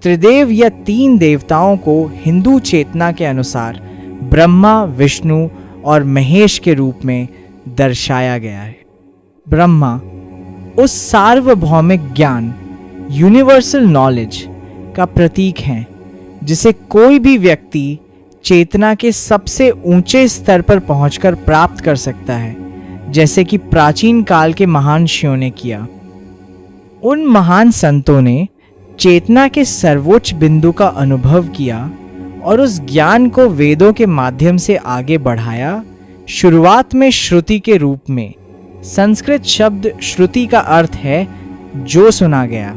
त्रिदेव या तीन देवताओं को हिंदू चेतना के अनुसार ब्रह्मा, विष्णु और महेश के रूप में दर्शाया गया है। ब्रह्मा उस सार्वभौमिक ज्ञान, यूनिवर्सल नॉलेज का प्रतीक हैं जिसे कोई भी व्यक्ति चेतना के सबसे ऊंचे स्तर पर पहुंचकर प्राप्त कर सकता है, जैसे कि प्राचीन काल के महान ऋषियों ने किया। उन महान संतों ने चेतना के सर्वोच्च बिंदु का अनुभव किया और उस ज्ञान को वेदों के माध्यम से आगे बढ़ाया, शुरुआत में श्रुति के रूप में। संस्कृत शब्द श्रुति का अर्थ है जो सुना गया।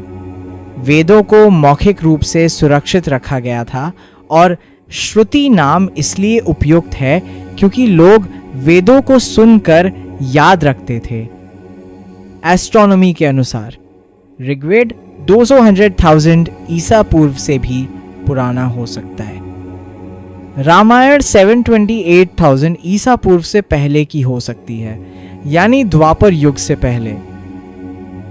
वेदों को मौखिक रूप से सुरक्षित रखा गया था और श्रुति नाम इसलिए उपयुक्त है क्योंकि लोग वेदों को सुनकर याद रखते थे। एस्ट्रोनॉमी के अनुसार ऋग्वेद 200,000 ईसा पूर्व से भी पुराना हो सकता है। रामायण 728,000 ईसा पूर्व से पहले की हो सकती है, यानी द्वापर युग से पहले।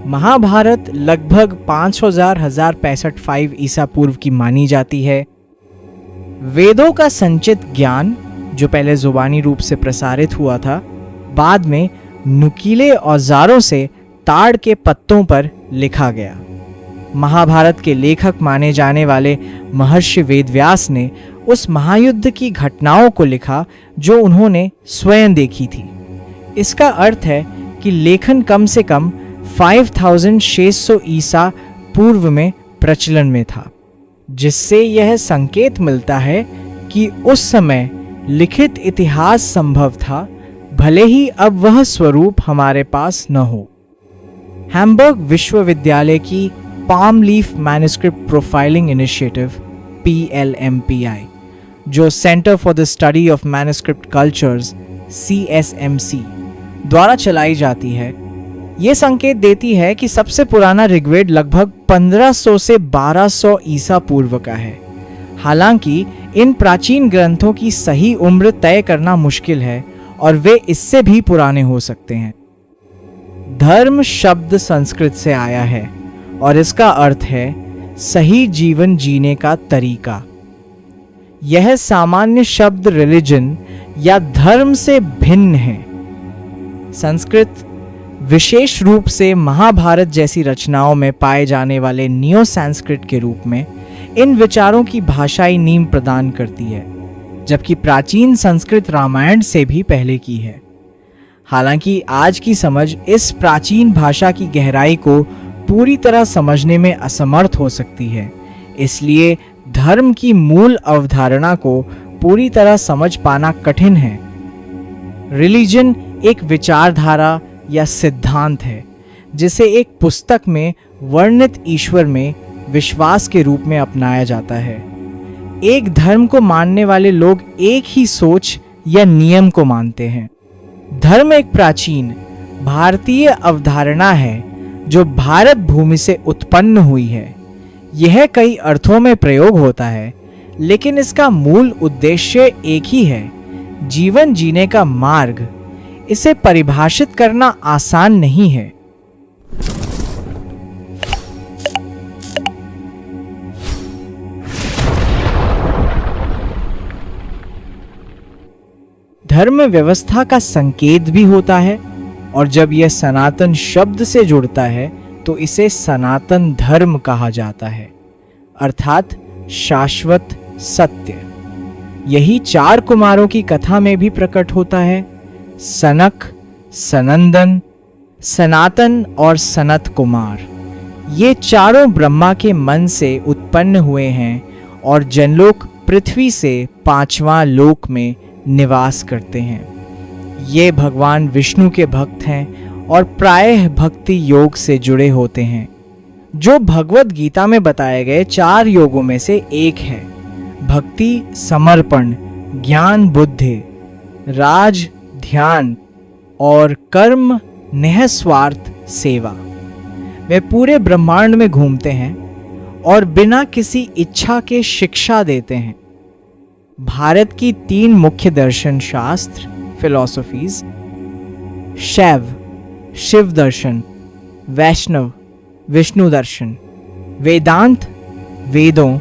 महाभारत लगभग 5,065 ईसा पूर्व की मानी जाती है। वेदों का संचित ज्ञान, जो पहले जुबानी रूप से प्रसारित हुआ था, बाद में नुकीले औजारों से ताड़ के पत्तों पर लिखा गया। महाभारत के लेखक माने जाने वाले महर्षि वेदव्यास ने उस महायुद्ध की घटनाओं को लिखा जो उन्होंने स्वयं देखी थी। इसका अर्थ है कि लेखन कम से कम 5,600 ईसा पूर्व में प्रचलन में था, जिससे यह संकेत मिलता है कि उस समय लिखित इतिहास संभव था, भले ही अब वह स्वरूप हमारे पास न हो। हैम्बर्ग विश्वविद्यालय की palm leaf manuscript profiling initiative PLMPI, जो centre for the study of manuscript cultures CSMC द्वारा चलाई जाती है, ये संकेत देती है कि सबसे पुराना ऋग्वेद लगभग 1500 से 1200 ईसा पूर्व का है। हालांकि इन प्राचीन ग्रंथों की सही उम्र तय करना मुश्किल है और वे इससे भी पुराने हो सकते हैं। धर्म शब्द संस्कृत से आया है और इसका अर्थ है सही जीवन जीने का तरीका। यह सामान्य शब्द रिलीजन या धर्म से भिन्न है। संस्कृत, विशेष रूप से महाभारत जैसी रचनाओं में पाए जाने वाले नियो संस्कृत के रूप में इन विचारों की भाषाई नींव प्रदान करती है, जबकि प्राचीन संस्कृत रामायण से भी पहले की है। हालांकि आज की समझ इस प्राचीन भाषा की गहराई को पूरी तरह समझने में असमर्थ हो सकती है, इसलिए धर्म की मूल अवधारणा को पूरी तरह समझ पाना कठिन है। रिलीजन एक विचारधारा या सिद्धांत है जिसे एक पुस्तक में वर्णित ईश्वर में विश्वास के रूप में अपनाया जाता है। एक धर्म को मानने वाले लोग एक ही सोच या नियम को मानते हैं। धर्म एक प्राचीन भारतीय अवधारणा है जो भारत भूमि से उत्पन्न हुई है। यह कई अर्थों में प्रयोग होता है, लेकिन इसका मूल उद्देश्य एक ही है, जीवन जीने का मार्ग। इसे परिभाषित करना आसान नहीं है। धर्म व्यवस्था का संकेत भी होता है और जब यह सनातन शब्द से जुड़ता है तो इसे सनातन धर्म कहा जाता है, अर्थात शाश्वत सत्य। यही चार कुमारों की कथा में भी प्रकट होता है। सनक, सनंदन, सनातन और सनत कुमार, ये चारों ब्रह्मा के मन से उत्पन्न हुए हैं और जनलोक पृथ्वी से 5वां लोक में निवास करते हैं। ये भगवान विष्णु के भक्त हैं और प्रायः भक्ति योग से जुड़े होते हैं, जो भगवत गीता में बताए गए 4 योगों में से एक है। भक्ति समर्पण, ज्ञान बुद्धि, राज ध्यान और कर्म निःस्वार्थ सेवा। वे पूरे ब्रह्मांड में घूमते हैं और बिना किसी इच्छा के शिक्षा देते हैं। भारत की 3 मुख्य दर्शन शास्त्र फिलॉसफीज, शैव शिव दर्शन, वैष्णव विष्णु दर्शन, वेदांत वेदों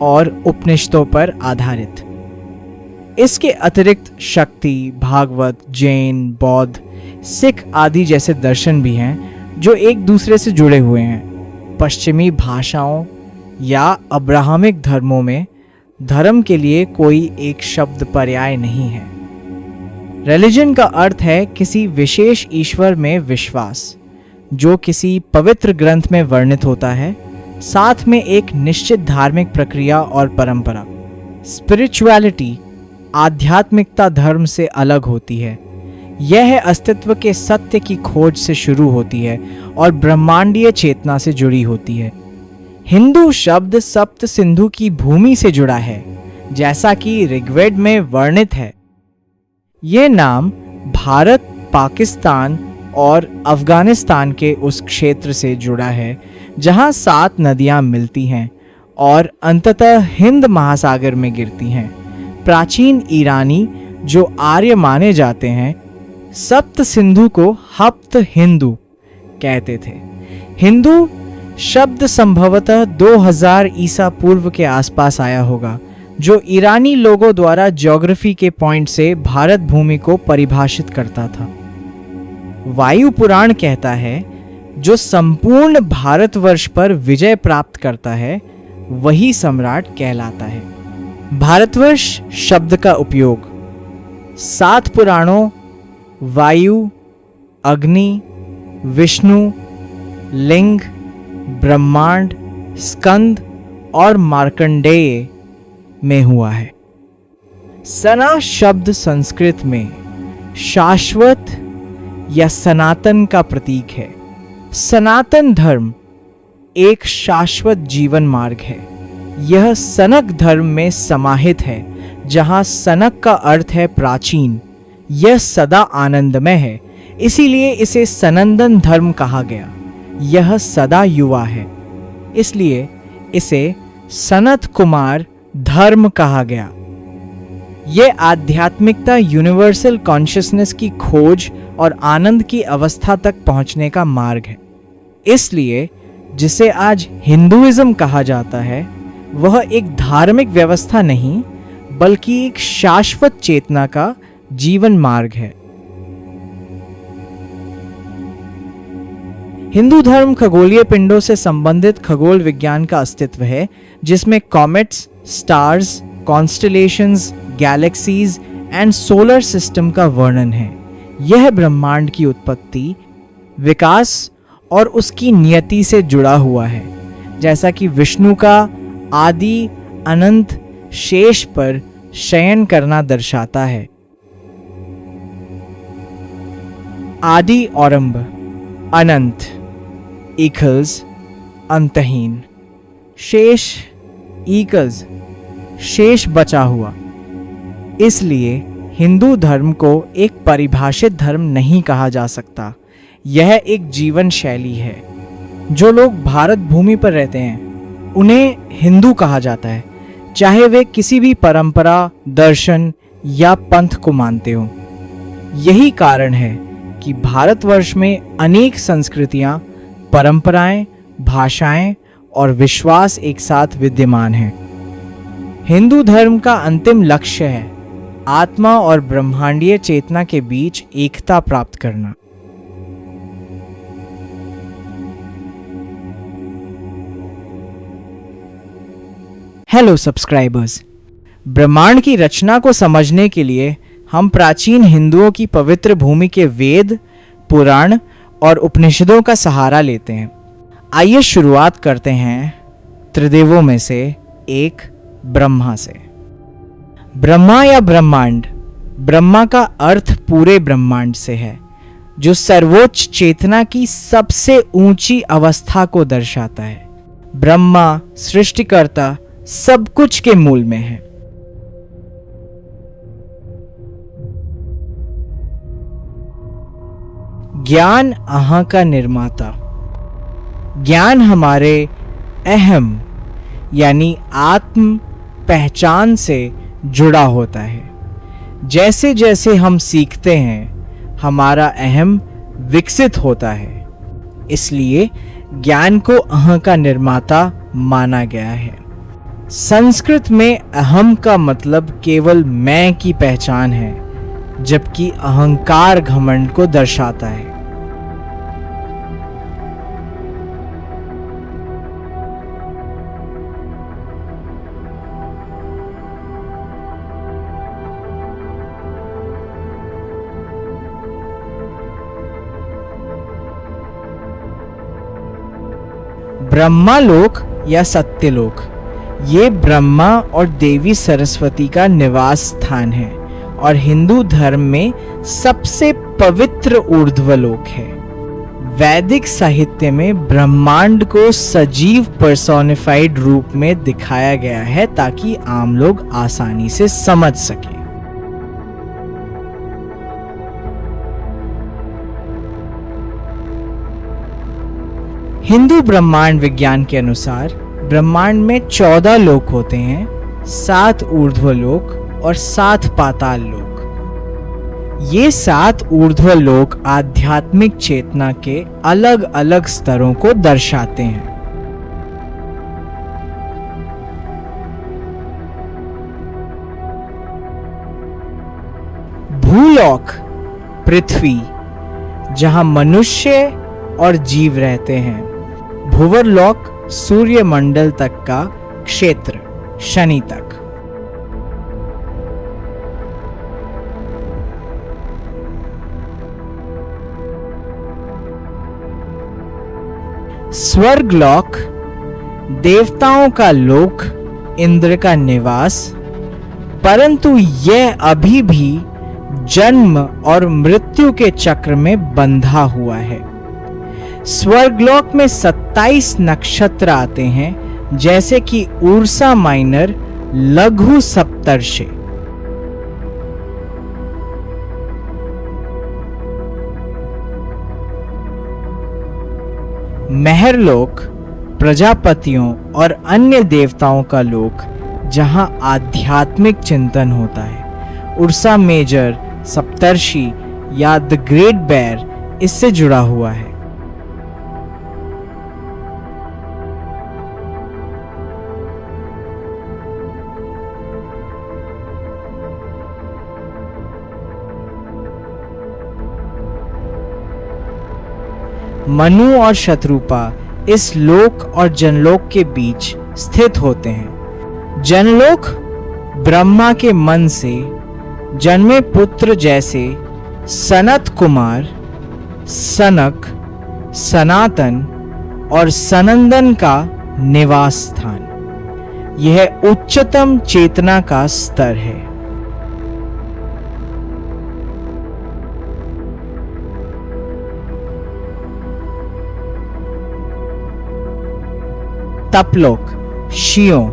और उपनिषदों पर आधारित। इसके अतिरिक्त शक्ति, भागवत, जैन, बौद्ध, सिख आदि जैसे दर्शन भी हैं जो एक दूसरे से जुड़े हुए हैं। पश्चिमी भाषाओं या अब्राहमिक धर्मों में धर्म के लिए कोई एक शब्द पर्याय नहीं है। रिलीजन का अर्थ है किसी विशेष ईश्वर में विश्वास, जो किसी पवित्र ग्रंथ में वर्णित होता है, साथ में एक निश्चित धार्मिक प्रक्रिया और परंपरा। स्पिरिचुअलिटी आध्यात्मिकता धर्म से अलग होती है। यह अस्तित्व के सत्य की खोज से शुरू होती है और ब्रह्मांडीय चेतना से जुड़ी होती है। हिंदू शब्द सप्त सिंधु की भूमि से जुड़ा है, जैसा कि ऋग्वेद में वर्णित है। यह नाम भारत, पाकिस्तान और अफगानिस्तान के उस क्षेत्र से जुड़ा है जहां 7 नदियां मिलती हैं और अंततः हिंद महासागर में गिरती हैं। प्राचीन ईरानी, जो आर्य माने जाते हैं, सप्त सिंधु को हप्त हिंदू कहते थे। हिंदू शब्द संभवतः 2000 ईसा पूर्व के आसपास आया होगा, जो ईरानी लोगों द्वारा ज्योग्राफी के पॉइंट से भारत भूमि को परिभाषित करता था। वायु पुराण कहता है, जो संपूर्ण भारतवर्ष पर विजय प्राप्त करता है वही सम्राट कहलाता है। भारतवर्ष शब्द का उपयोग 7 पुराणों वायु, अग्नि, विष्णु, लिंग, ब्रह्मांड, स्कंद और मार्कंडेय में हुआ है। सना शब्द संस्कृत में शाश्वत या सनातन का प्रतीक है। सनातन धर्म एक शाश्वत जीवन मार्ग है। यह सनक धर्म में समाहित है, जहां सनक का अर्थ है प्राचीन। यह सदा आनंदमय है, इसीलिए इसे सनंदन धर्म कहा गया। यह सदा युवा है, इसलिए इसे सनत कुमार धर्म कहा गया। यह आध्यात्मिकता यूनिवर्सल कॉन्शियसनेस की खोज और आनंद की अवस्था तक पहुंचने का मार्ग है। इसलिए जिसे आज हिंदुइज्म कहा जाता है, वह एक धार्मिक व्यवस्था नहीं, बल्कि एक शाश्वत चेतना का जीवन मार्ग है। हिंदू धर्म खगोलीय पिंडों से संबंधित खगोल विज्ञान का अस्तित्व है, जिसमें comets, stars, constellations, galaxies and solar system का वर्णन है। यह ब्रह्मांड की उत्पत्ति, विकास और उसकी नियति से जुड़ा हुआ है, जैसा कि विष्णु का आदि अनंत शेष पर शयन करना दर्शाता है। आदि औरंभ, अनंत इक्वल्स अंतहीन, शेष इक्वल्स शेष बचा हुआ। इसलिए हिंदू धर्म को एक परिभाषित धर्म नहीं कहा जा सकता। यह एक जीवन शैली है। जो लोग भारत भूमि पर रहते हैं उन्हें हिंदू कहा जाता है, चाहे वे किसी भी परंपरा, दर्शन या पंथ को मानते हो। यही कारण है कि भारतवर्ष में अनेक संस्कृतियां, परंपराएं, भाषाएं और विश्वास एक साथ विद्यमान हैं। हिंदू धर्म का अंतिम लक्ष्य है आत्मा और ब्रह्मांडीय चेतना के बीच एकता प्राप्त करना। हेलो सब्सक्राइबर्स, ब्रह्मांड की रचना को समझने के लिए हम प्राचीन हिंदुओं की पवित्र भूमि के वेद, पुराण और उपनिषदों का सहारा लेते हैं। आइए शुरुआत करते हैं त्रिदेवों में से एक ब्रह्मा से। ब्रह्मा या ब्रह्मांड, ब्रह्मा का अर्थ पूरे ब्रह्मांड से है, जो सर्वोच्च चेतना की सबसे ऊंची अवस्था को दर्शाता है। ब्रह्मा सृष्टिकर्ता सब कुछ के मूल में है। ज्ञान अहं का निर्माता। ज्ञान हमारे अहम यानी आत्म पहचान से जुड़ा होता है। जैसे जैसे हम सीखते हैं, हमारा अहम विकसित होता है। इसलिए ज्ञान को अहं का निर्माता माना गया है। संस्कृत में अहम का मतलब केवल मैं की पहचान है, जबकि अहंकार घमंड को दर्शाता है। ब्रह्मालोक या सत्यलोक, ये ब्रह्मा और देवी सरस्वती का निवास स्थान है और हिंदू धर्म में सबसे पवित्र ऊर्ध्वलोक है। वैदिक साहित्य में ब्रह्मांड को सजीव पर्सोनिफाइड रूप में दिखाया गया है ताकि आम लोग आसानी से समझ सकें। हिंदू ब्रह्मांड विज्ञान के अनुसार ब्रह्मांड में 14 लोक होते हैं, 7 ऊर्ध्वलोक और 7 पाताल लोक। ये 7 ऊर्ध्वलोक आध्यात्मिक चेतना के अलग अलग स्तरों को दर्शाते हैं। भूलोक पृथ्वी, जहां मनुष्य और जीव रहते हैं। भुवरलोक सूर्य मंडल तक का क्षेत्र, शनि तक। स्वर्गलोक देवताओं का लोक, इंद्र का निवास, परंतु यह अभी भी जन्म और मृत्यु के चक्र में बंधा हुआ है। स्वर्गलोक में 27 नक्षत्र आते हैं, जैसे कि उर्सा माइनर, लघु सप्तर्षि। महरलोक प्रजापतियों और अन्य देवताओं का लोक, जहां आध्यात्मिक चिंतन होता है। उर्सा मेजर, सप्तर्षि या द ग्रेट बेर इससे जुड़ा हुआ है। मनु और शत्रुपा इस लोक और जनलोक के बीच स्थित होते हैं। जनलोक ब्रह्मा के मन से जन्मे पुत्र जैसे सनत कुमार, सनक, सनातन और सनंदन का निवास स्थान। यह उच्चतम चेतना का स्तर है। तपलोक ऋषियों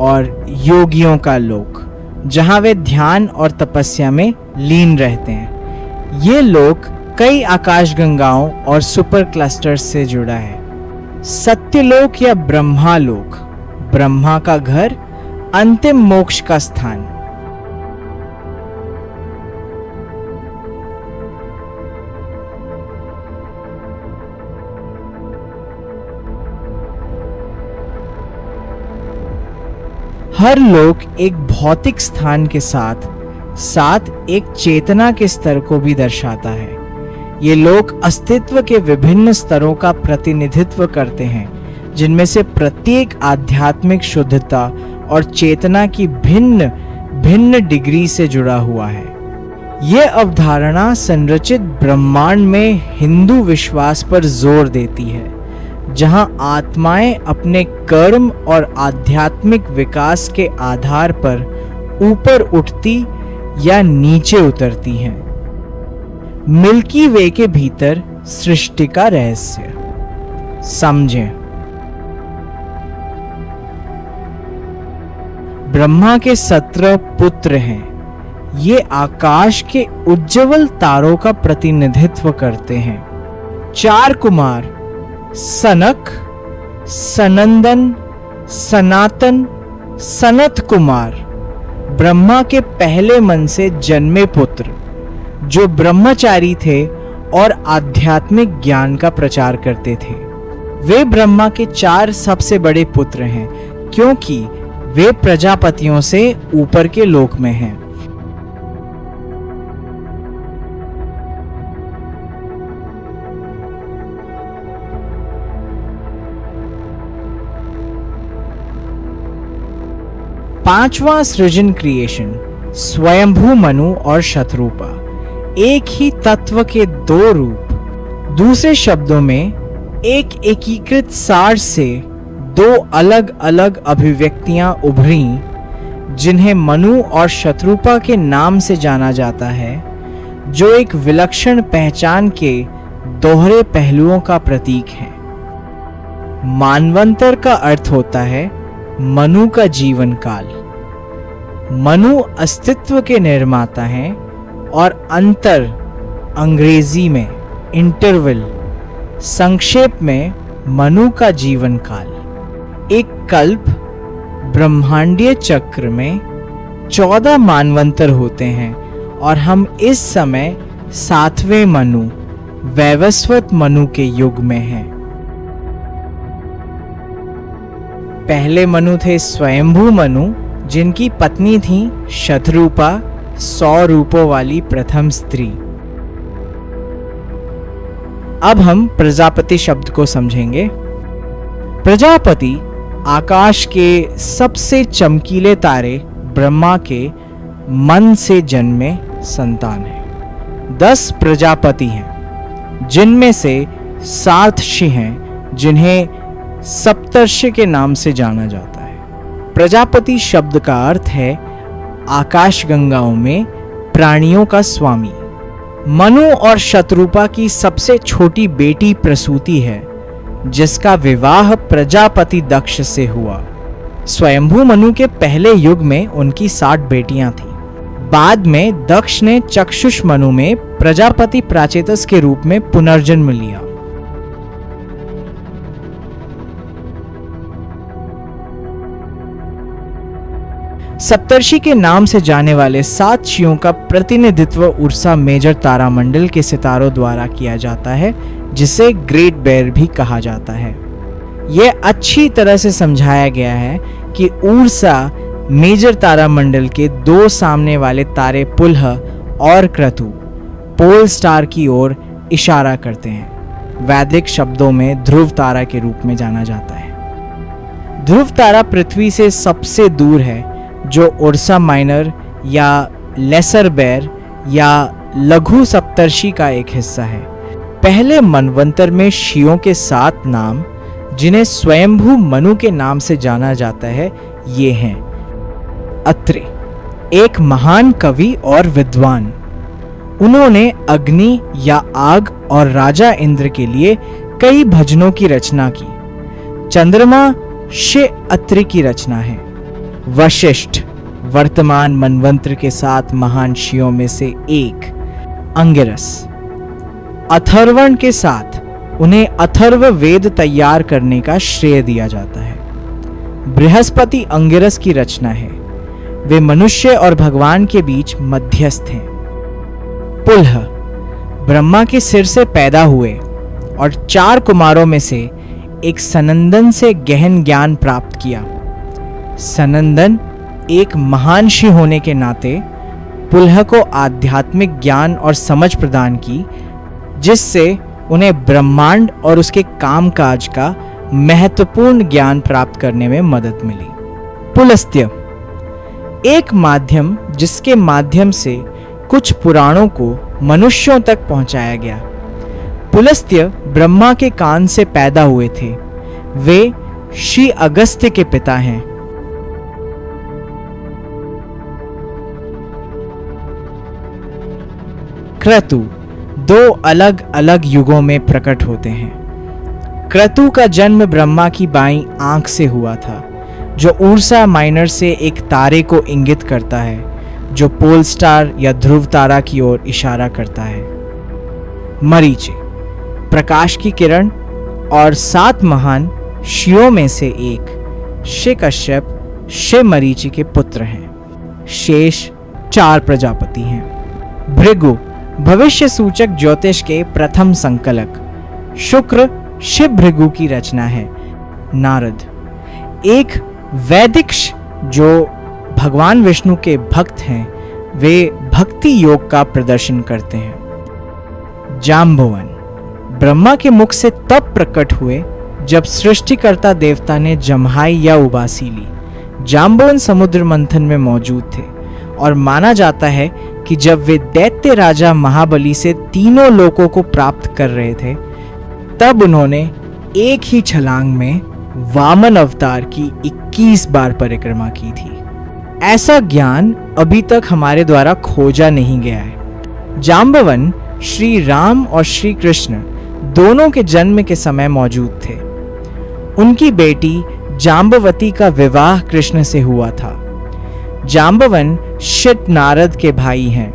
और योगियों का लोक, जहां वे ध्यान और तपस्या में लीन रहते हैं। ये लोक कई आकाशगंगाओं और सुपर क्लस्टर्स से जुड़ा है। सत्यलोक या ब्रह्मालोक, ब्रह्मा का घर, अंतिम मोक्ष का स्थान। हर लोक एक भौतिक स्थान के साथ साथ एक चेतना के स्तर को भी दर्शाता है। ये लोक अस्तित्व के विभिन्न स्तरों का प्रतिनिधित्व करते हैं, जिनमें से प्रत्येक आध्यात्मिक शुद्धता और चेतना की भिन्न भिन्न डिग्री से जुड़ा हुआ है। यह अवधारणा संरचित ब्रह्मांड में हिंदू विश्वास पर जोर देती है, जहां आत्माएं अपने कर्म और आध्यात्मिक विकास के आधार पर ऊपर उठती या नीचे उतरती हैं। मिल्की वे के भीतर सृष्टि का रहस्य समझें। ब्रह्मा के 17 पुत्र हैं। ये आकाश के उज्जवल तारों का प्रतिनिधित्व करते हैं। 4 कुमार सनक, सनंदन, सनातन, सनत कुमार ब्रह्मा के पहले मन से जन्मे पुत्र, जो ब्रह्मचारी थे और आध्यात्मिक ज्ञान का प्रचार करते थे। वे ब्रह्मा के 4 सबसे बड़े पुत्र हैं, क्योंकि वे प्रजापतियों से ऊपर के लोक में हैं। पांचवा सृजन क्रिएशन, स्वयंभू मनु और शतरूपा, एक ही तत्व के 2 रूप। दूसरे शब्दों में, एक एकीकृत सार से 2 अलग अलग अभिव्यक्तियां उभरी, जिन्हें मनु और शतरूपा के नाम से जाना जाता है, जो एक विलक्षण पहचान के दोहरे पहलुओं का प्रतीक है। मानवंतर का अर्थ होता है मनु का जीवन काल। मनु अस्तित्व के निर्माता हैं और अंतर अंग्रेजी में इंटरवल, संक्षेप में मनु का जीवन काल। एक कल्प ब्रह्मांडीय चक्र में 14 मानवंतर होते हैं और हम इस समय 7वें मनु, वैवस्वत मनु के युग में हैं। पहले मनु थे स्वयंभू मनु, जिनकी पत्नी थी शतरूपा, 100 रूपों वाली प्रथम स्त्री। अब हम प्रजापति शब्द को समझेंगे। प्रजापति आकाश के सबसे चमकीले तारे ब्रह्मा के मन से जन्मे संतान हैं। 10 प्रजापति हैं, जिनमें से 7 ऋषि हैं, जिन्हें सप्तर्षि के नाम से जाना जाता है। प्रजापति शब्द का अर्थ है आकाश गंगाओं में प्राणियों का स्वामी। मनु और शतरूपा की सबसे छोटी बेटी प्रसूति है, जिसका विवाह प्रजापति दक्ष से हुआ। स्वयंभू मनु के पहले युग में उनकी 60 बेटियां थीं। बाद में दक्ष ने चक्षुष मनु में प्रजापति प्राचेतस के रूप में पुनर्जन्म लिया। सप्तर्षि के नाम से जाने वाले 7 ऋषियों का प्रतिनिधित्व उर्सा मेजर तारामंडल के सितारों द्वारा किया जाता है, जिसे ग्रेट बेयर भी कहा जाता है। यह अच्छी तरह से समझाया गया है कि उर्सा मेजर तारामंडल के 2 सामने वाले तारे पुलह और क्रतु पोल स्टार की ओर इशारा करते हैं। वैदिक शब्दों में ध्रुव तारा के रूप में जाना जाता है। ध्रुव तारा पृथ्वी से सबसे दूर है, जो उर्सा माइनर या लेसर बेयर या लघु सप्तर्षि का एक हिस्सा है। पहले मनवंतर में ऋषियों के 7 नाम, जिन्हें स्वयंभू मनु के नाम से जाना जाता है, ये हैं। अत्रि, एक महान कवि और विद्वान। उन्होंने अग्नि या आग और राजा इंद्र के लिए कई भजनों की रचना की। चंद्रमा शे अत्रि की रचना है। वशिष्ठ, वर्तमान मनवंतर के 7 महान ऋषियों में से एक। अंगिरस, अथर्वण के साथ उन्हें अथर्व वेद तैयार करने का श्रेय दिया जाता है। बृहस्पति अंगिरस की रचना है। वे मनुष्य और भगवान के बीच मध्यस्थ हैं। पुलह, ब्रह्मा के सिर से पैदा हुए और 4 कुमारों में से एक सनंदन से गहन ज्ञान प्राप्त किया। सनंदन एक महान ऋषि होने के नाते पुलह को आध्यात्मिक ज्ञान और समझ प्रदान की, जिससे उन्हें ब्रह्मांड और उसके कामकाज का महत्वपूर्ण ज्ञान प्राप्त करने में मदद मिली। पुलस्त्य, एक माध्यम जिसके माध्यम से कुछ पुराणों को मनुष्यों तक पहुंचाया गया। पुलस्त्य ब्रह्मा के कान से पैदा हुए थे। वे श्री अगस्त्य के पिता हैं। क्रतु 2 अलग अलग युगों में प्रकट होते हैं। क्रतु का जन्म ब्रह्मा की बाईं आंख से हुआ था, जो उर्सा माइनर से एक तारे को इंगित करता है, जो पोल स्टार या ध्रुव तारा की ओर इशारा करता है। मरीचि, प्रकाश की किरण और 7 महान ऋषियों में से एक। ऋषि कश्यप ऋषि मरीचि के पुत्र हैं। शेष 4 प्रजापति हैं। भृगु, भविष्य सूचक ज्योतिष के प्रथम संकलक। शुक्र शिव भृगु की रचना है नारद। एक वैदिक जो भगवान विष्णु के भक्त हैं, वे भक्ति योग का प्रदर्शन करते हैं। जाम्बवन ब्रह्मा के मुख से तब प्रकट हुए जब सृष्टिकर्ता देवता ने जम्हाई या उबासी ली। जाम्बवन समुद्र मंथन में मौजूद थे और माना जाता है कि जब वे दैत्य राजा महाबली से तीनों लोकों को प्राप्त कर रहे थे, तब उन्होंने एक ही छलांग में वामन अवतार की 21 बार परिक्रमा की थी। ऐसा ज्ञान अभी तक हमारे द्वारा खोजा नहीं गया है। जाम्बवन श्री राम और श्री कृष्ण दोनों के जन्म के समय मौजूद थे। उनकी बेटी जाम्बवती का विवाह कृष्ण से हुआ था। जाम्बवन शित नारद के भाई हैं।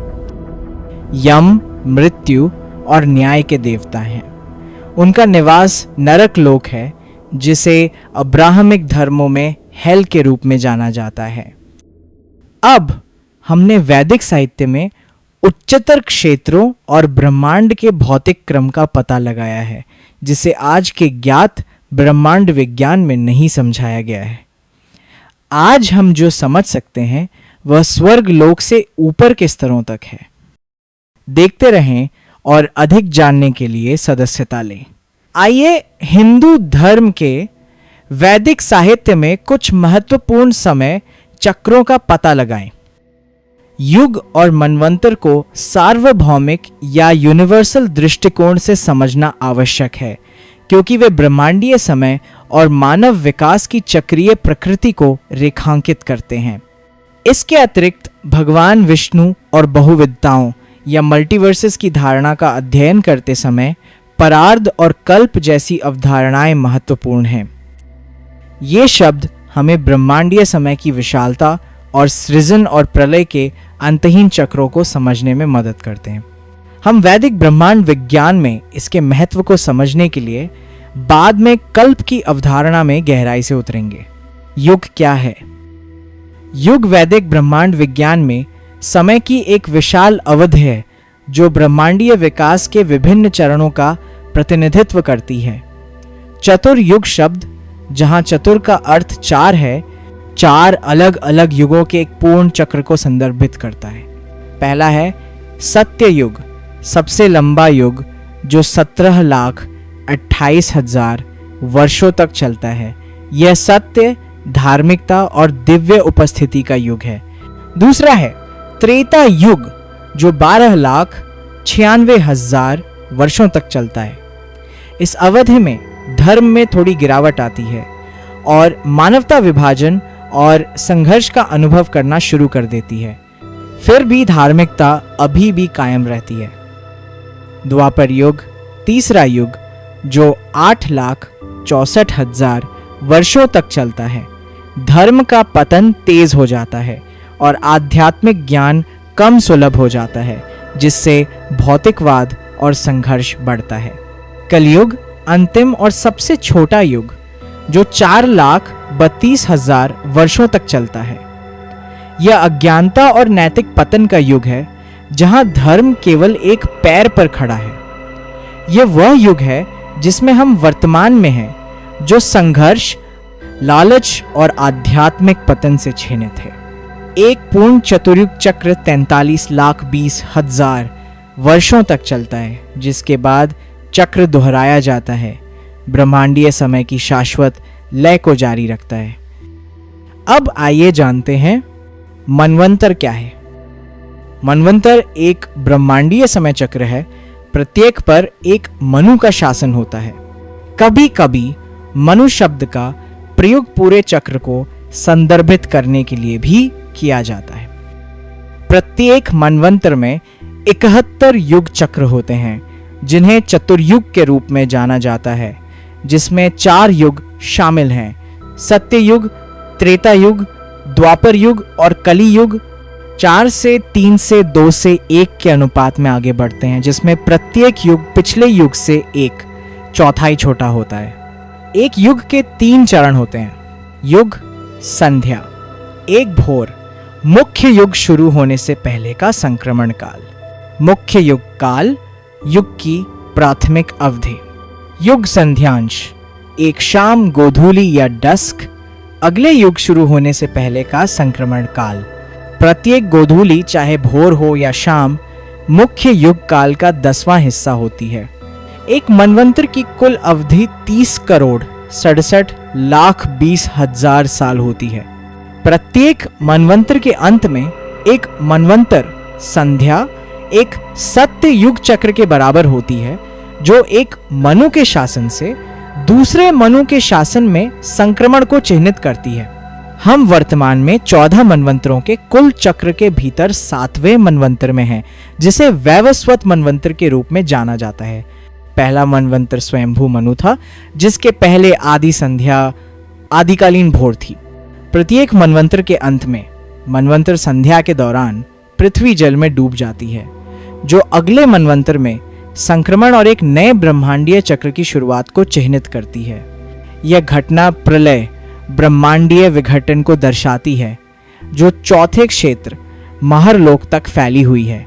यम, मृत्यु और न्याय के देवता हैं। उनका निवास नरक लोक है, जिसे अब्राहमिक धर्मों में हेल के रूप में जाना जाता है। अब हमने वैदिक साहित्य में उच्चतर क्षेत्रों और ब्रह्मांड के भौतिक क्रम का पता लगाया है, जिसे आज के ज्ञात ब्रह्मांड विज्ञान में नहीं समझाया गया है। आज हम जो समझ सकते हैं वह स्वर्ग लोक से ऊपर के स्तरों तक है। देखते रहें और अधिक जानने के लिए सदस्यता लें। आइए हिंदू धर्म के वैदिक साहित्य में कुछ महत्वपूर्ण समय चक्रों का पता लगाएं। युग और मनवंतर को सार्वभौमिक या यूनिवर्सल दृष्टिकोण से समझना आवश्यक है, क्योंकि वे ब्रह्मांडीय समय और मानव विकास की चक्रीय प्रकृति को रेखांकित करते हैं। इसके अतिरिक्त भगवान विष्णु और बहुविधताओं या मल्टीवर्सेस की धारणा का अध्ययन करते समय परार्ध और कल्प जैसी अवधारणाएं महत्वपूर्ण हैं। ये शब्द हमें ब्रह्मांडीय समय की विशालता और सृजन और प्रलय के अंतहीन चक्रों को समझने में मदद करते हैं। हम वैदिक ब्रह्मांड विज्ञान में इसके महत्व को समझने के लिए बाद में कल्प की अवधारणा में गहराई से उतरेंगे। युग क्या है? युग वैदिक ब्रह्मांड विज्ञान में समय की एक विशाल अवधि है जो ब्रह्मांडीय विकास के विभिन्न चरणों का प्रतिनिधित्व करती है। चतुर्युग शब्द, जहां चतुर का अर्थ 4 है, 4 अलग अलग युगों के एक पूर्ण चक्र को संदर्भित करता है। पहला है सत्य युग, सबसे लंबा युग जो 17,28,000 वर्षों तक चलता है। यह सत्य, धार्मिकता और दिव्य उपस्थिति का युग है। दूसरा है त्रेता युग जो 12,96,000 वर्षों तक चलता है। इस अवधि में धर्म में थोड़ी गिरावट आती है और मानवता विभाजन और संघर्ष का अनुभव करना शुरू कर देती है। फिर भी धार्मिकता अभी भी कायम रहती है। द्वापर युग, तीसरा युग जो 8,64,000 वर्षों तक चलता है। धर्म का पतन तेज हो जाता है और आध्यात्मिक ज्ञान कम सुलभ हो जाता है, जिससे भौतिकवाद और संघर्ष बढ़ता है। कलयुग, अंतिम और सबसे छोटा युग जो 4,32,000 वर्षों तक चलता है। यह अज्ञानता और नैतिक पतन का युग है, जहां धर्म केवल एक पैर पर खड़ा है। यह वह युग है जिसमें हम वर्तमान में हैं, जो संघर्ष, लालच और आध्यात्मिक पतन से छेनित है। एक पूर्ण चतुर्युग चक्र 43,20,000 वर्षों तक चलता है, जिसके बाद चक्र दोहराया जाता है। ब्रह्मांडीय समय की शाश्वत लय को जारी रखता है। अब आइए जानते हैं मनवंतर क्या है। मनवंतर एक ब्रह्मांडीय समय चक्र है। प्रत्येक पर एक मनु का शासन होता है। कभी कभी मनु शब्द का प्रयोग पूरे चक्र को संदर्भित करने के लिए भी किया जाता है। प्रत्येक मनवंतर में 71 युग चक्र होते हैं, जिन्हें चतुर्युग के रूप में जाना जाता है, जिसमें 4 युग शामिल हैं: सत्ययुग, त्रेता युग, द्वापर युग और कली युग। 4 से 3 से 2 से 1 के अनुपात में आगे बढ़ते हैं, जिसमें प्रत्येक युग पिछले युग से 1/4 छोटा होता है। एक युग के 3 चरण होते हैं: युग, संध्या, एक भोर, मुख्य युग शुरू होने से पहले का संक्रमण काल। मुख्य युग काल, युग की प्राथमिक अवधि। युग संध्यांश, एक शाम, गोधूली या डस्क, अगले युग शुरू होने से पहले का संक्रमण काल। प्रत्येक गोधूली, चाहे भोर हो या शाम, मुख्य युग काल का 10वां हिस्सा होती है। एक मनवंतर की कुल अवधि 30 करोड़ 67 लाख 20 हजार साल होती है। प्रत्येक मनवंतर के अंत में एक मनवंतर संध्या एक सत्य युग चक्र के बराबर होती है, जो एक मनु के शासन से दूसरे मनु के शासन में संक्रमण को चिन्हित करती है। हम वर्तमान में 14 मनवंतरों के कुल चक्र के भीतर 7वें मनवंतर में हैं, जिसे वैवस्वत मनवंतर के रूप में जाना जाता है। पहला मनवंतर स्वयंभू मनु था, जिसके पहले आदि संध्या आदिकालीन भोर थी। प्रत्येक मनवंतर के अंत में मनवंतर संध्या के दौरान पृथ्वी जल में डूब जाती है, जो अगले मनवंतर में संक्रमण और एक नए ब्रह्मांडीय चक्र की शुरुआत को चिह्नित करती है। यह घटना प्रलय, ब्रह्मांडीय विघटन को दर्शाती है, जो चौथे क्षेत्र महरलोक तक फैली हुई है।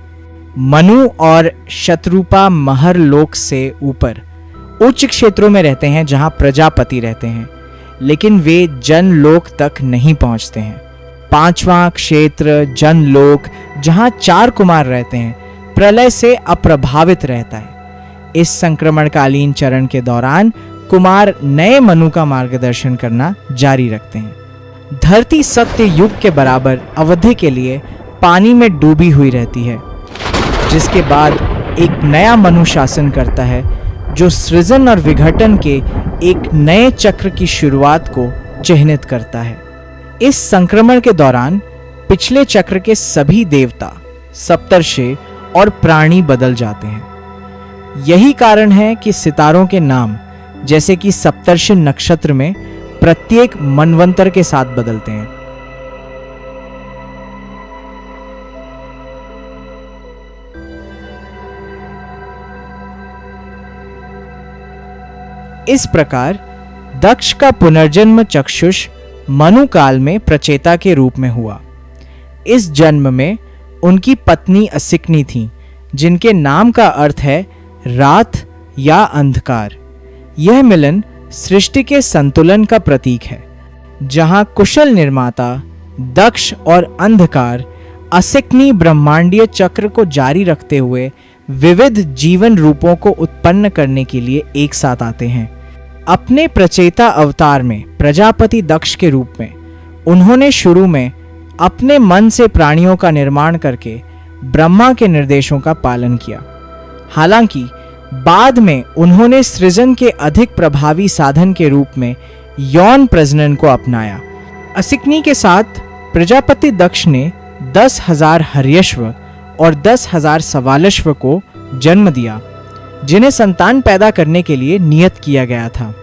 मनु और शत्रुपा महरलोक से ऊपर उच्च क्षेत्रों में रहते हैं, जहां प्रजापति रहते हैं, लेकिन वे जनलोक तक नहीं पहुंचते हैं। 5वां क्षेत्र जनलोक, जहां 4 कुमार रहते हैं, प्रलय से अप्रभावित रहता है। इस संक्रमणकालीन चरण के दौरान कुमार नए मनु का मार्गदर्शन करना जारी रखते हैं। धरती सत्य युग के बराबर अवधि के लिए पानी में डूबी हुई रहती है, जिसके बाद एक नया मनु शासन करता है, जो सृजन और विघटन के एक नए चक्र की शुरुआत को चिह्नित करता है। इस संक्रमण के दौरान पिछले चक्र के सभी देवता, सप्तर्षि और प्राणी बदल जाते हैं। यही कारण है कि सितारों के नाम, जैसे कि सप्तर्षि नक्षत्र में, प्रत्येक मनवंतर के साथ बदलते हैं। इस प्रकार दक्ष का पुनर्जन्म चक्षुष मनु काल में प्रचेता के रूप में हुआ। इस जन्म में उनकी पत्नी असिकनी थी, जिनके नाम का अर्थ है रात या अंधकार। यह मिलन सृष्टि के संतुलन का प्रतीक है, जहां कुशल निर्माता दक्ष और अंधकार असिकनी ब्रह्मांडीय चक्र को जारी रखते हुए विविध जीवन रूपों को उत्पन्न करने के लिए एक साथ आते हैं। अपने प्रचेता अवतार में प्रजापति दक्ष के रूप में उन्होंने शुरू में अपने मन से प्राणियों का निर्माण करके ब्रह्मा के निर्देशों का पालन किया। हालांकि बाद में उन्होंने सृजन के अधिक प्रभावी साधन के रूप में यौन प्रजनन को अपनाया। असिकनी के साथ प्रजापति दक्ष ने 10,000 हर्यश्व और 10,000 सवालश्व को जन्म दिया, जिन्हें संतान पैदा करने के लिए नियत किया गया था।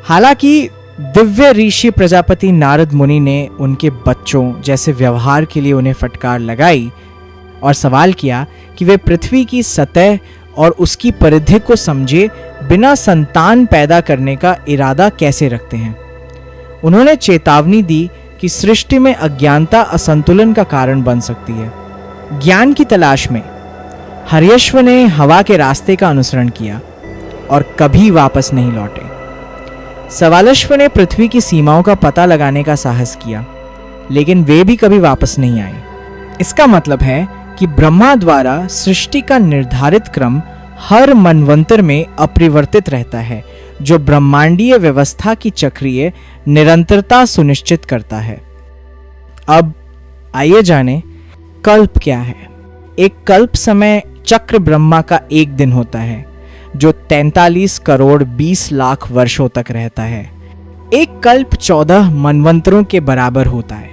हालांकि दिव्य ऋषि प्रजापति नारद मुनि ने उनके बच्चों जैसे व्यवहार के लिए उन्हें फटकार लगाई और सवाल किया कि वे पृथ्वी की सतह और उसकी परिधि को समझे बिना संतान पैदा करने का इरादा कैसे रखते हैं। उन्होंने चेतावनी दी कि सृष्टि में अज्ञानता असंतुलन का कारण बन सकती है। ज्ञान की तलाश में हर्यश्व ने हवा के रास्ते का अनुसरण किया और कभी वापस नहीं लौटे। सवालश्व ने पृथ्वी की सीमाओं का पता लगाने का साहस किया, लेकिन वे भी कभी वापस नहीं आए। इसका मतलब है कि ब्रह्मा द्वारा सृष्टि का निर्धारित क्रम हर मनवंतर में अपरिवर्तित रहता है, जो ब्रह्मांडीय व्यवस्था की चक्रीय निरंतरता सुनिश्चित करता है। अब आइए जानें कल्प क्या है। एक कल्प समय चक्र ब्रह्मा का एक दिन होता है, जो 43 करोड़ 20 लाख वर्षों तक रहता है। एक कल्प 14 मनवंतरों के बराबर होता है।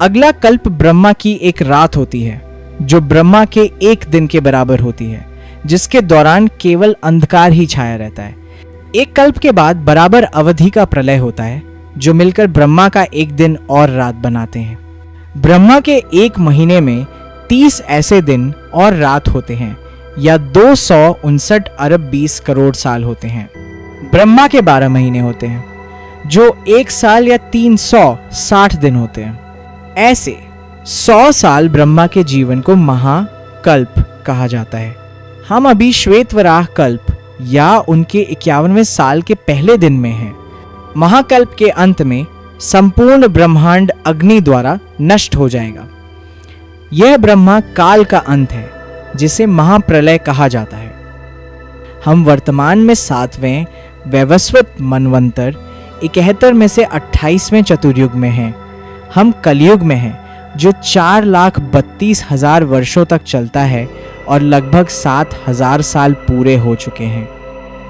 अगला कल्प ब्रह्मा की एक रात होती है, जो ब्रह्मा के एक दिन के बराबर होती है, जिसके दौरान केवल अंधकार ही छाया रहता है। एक कल्प के बाद बराबर अवधि का प्रलय होता है, जो मिलकर ब्रह्मा का एक दिन और रात बनाते हैं। ब्रह्मा के एक महीने में 30 ऐसे दिन और रात होते हैं, या 259 अरब 20 करोड़ साल होते हैं। ब्रह्मा के 12 महीने होते हैं, जो 1 साल या 360 दिन होते हैं। ऐसे 100 साल ब्रह्मा के जीवन को महाकल्प कहा जाता है। हम अभी श्वेतवराह कल्प या उनके 51वें साल के पहले दिन में है। महाकल्प के अंत में संपूर्ण ब्रह्मांड अग्नि द्वारा नष्ट हो जाएगा। यह ब्रह्मा काल का अंत है, जिसे महाप्रलय कहा जाता है। हम वर्तमान में 7वें वैवस्वत मनवंतर 71 में से 28वें चतुर्युग में हैं। हम कलयुग में हैं, जो 4,32,000 वर्षों तक चलता है और लगभग 7,000 साल पूरे हो चुके हैं।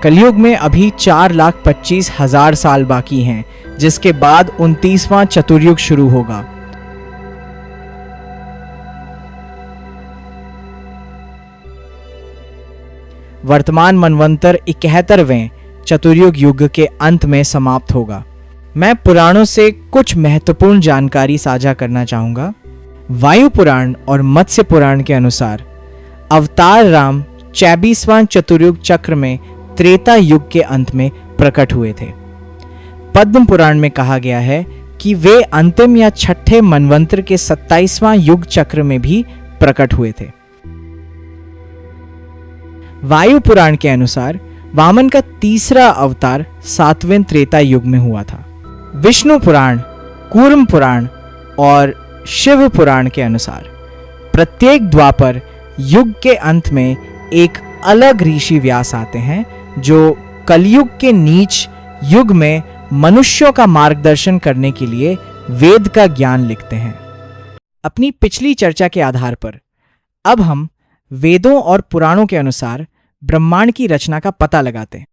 कलयुग में अभी 4,25,000 साल बाकी हैं, जिसके बाद 29वां चतुर्युग शुरू होगा। वर्तमान मनवंतर 71वें चतुर्युग युग के अंत में समाप्त होगा। मैं पुराणों से कुछ महत्वपूर्ण जानकारी साझा करना चाहूंगा। वायु पुराण और मत्स्य पुराण के अनुसार अवतार राम 24वां चतुर्युग चक्र में त्रेता युग के अंत में प्रकट हुए थे। पद्म पुराण में कहा गया है कि वे अंतिम या छठे मनवंतर के 27वां युग चक्र में भी प्रकट हुए थे। वायु पुराण के अनुसार वामन का तीसरा अवतार 7वें त्रेता युग में हुआ था। विष्णु पुराण, कूर्म पुराण और शिव पुराण के अनुसार प्रत्येक द्वापर युग के अंत में एक अलग ऋषि व्यास आते हैं, जो कलयुग के नीच युग में मनुष्यों का मार्गदर्शन करने के लिए वेद का ज्ञान लिखते हैं। अपनी पिछली चर्चा के आधार पर अब हम वेदों और पुराणों के अनुसार ब्रह्मांड की रचना का पता लगाते हैं।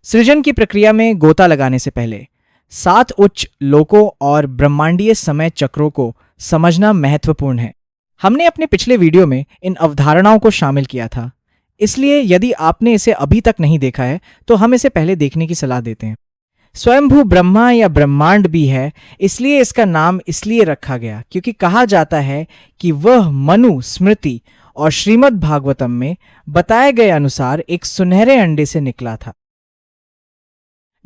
सृजन की प्रक्रिया में गोता लगाने से पहले 7 उच्च लोकों और ब्रह्मांडीय समय चक्रों को समझना महत्वपूर्ण है। हमने अपने पिछले वीडियो में इन अवधारणाओं को शामिल किया था, इसलिए यदि आपने इसे अभी तक नहीं देखा है तो हम इसे पहले देखने की सलाह देते हैं। स्वयंभू ब्रह्मा या ब्रह्मांड भी है, इसलिए इसका नाम इसलिए रखा गया क्योंकि कहा जाता है कि वह मनु स्मृति और श्रीमद् भागवतम में बताए गए अनुसार एक सुनहरे अंडे से निकला था,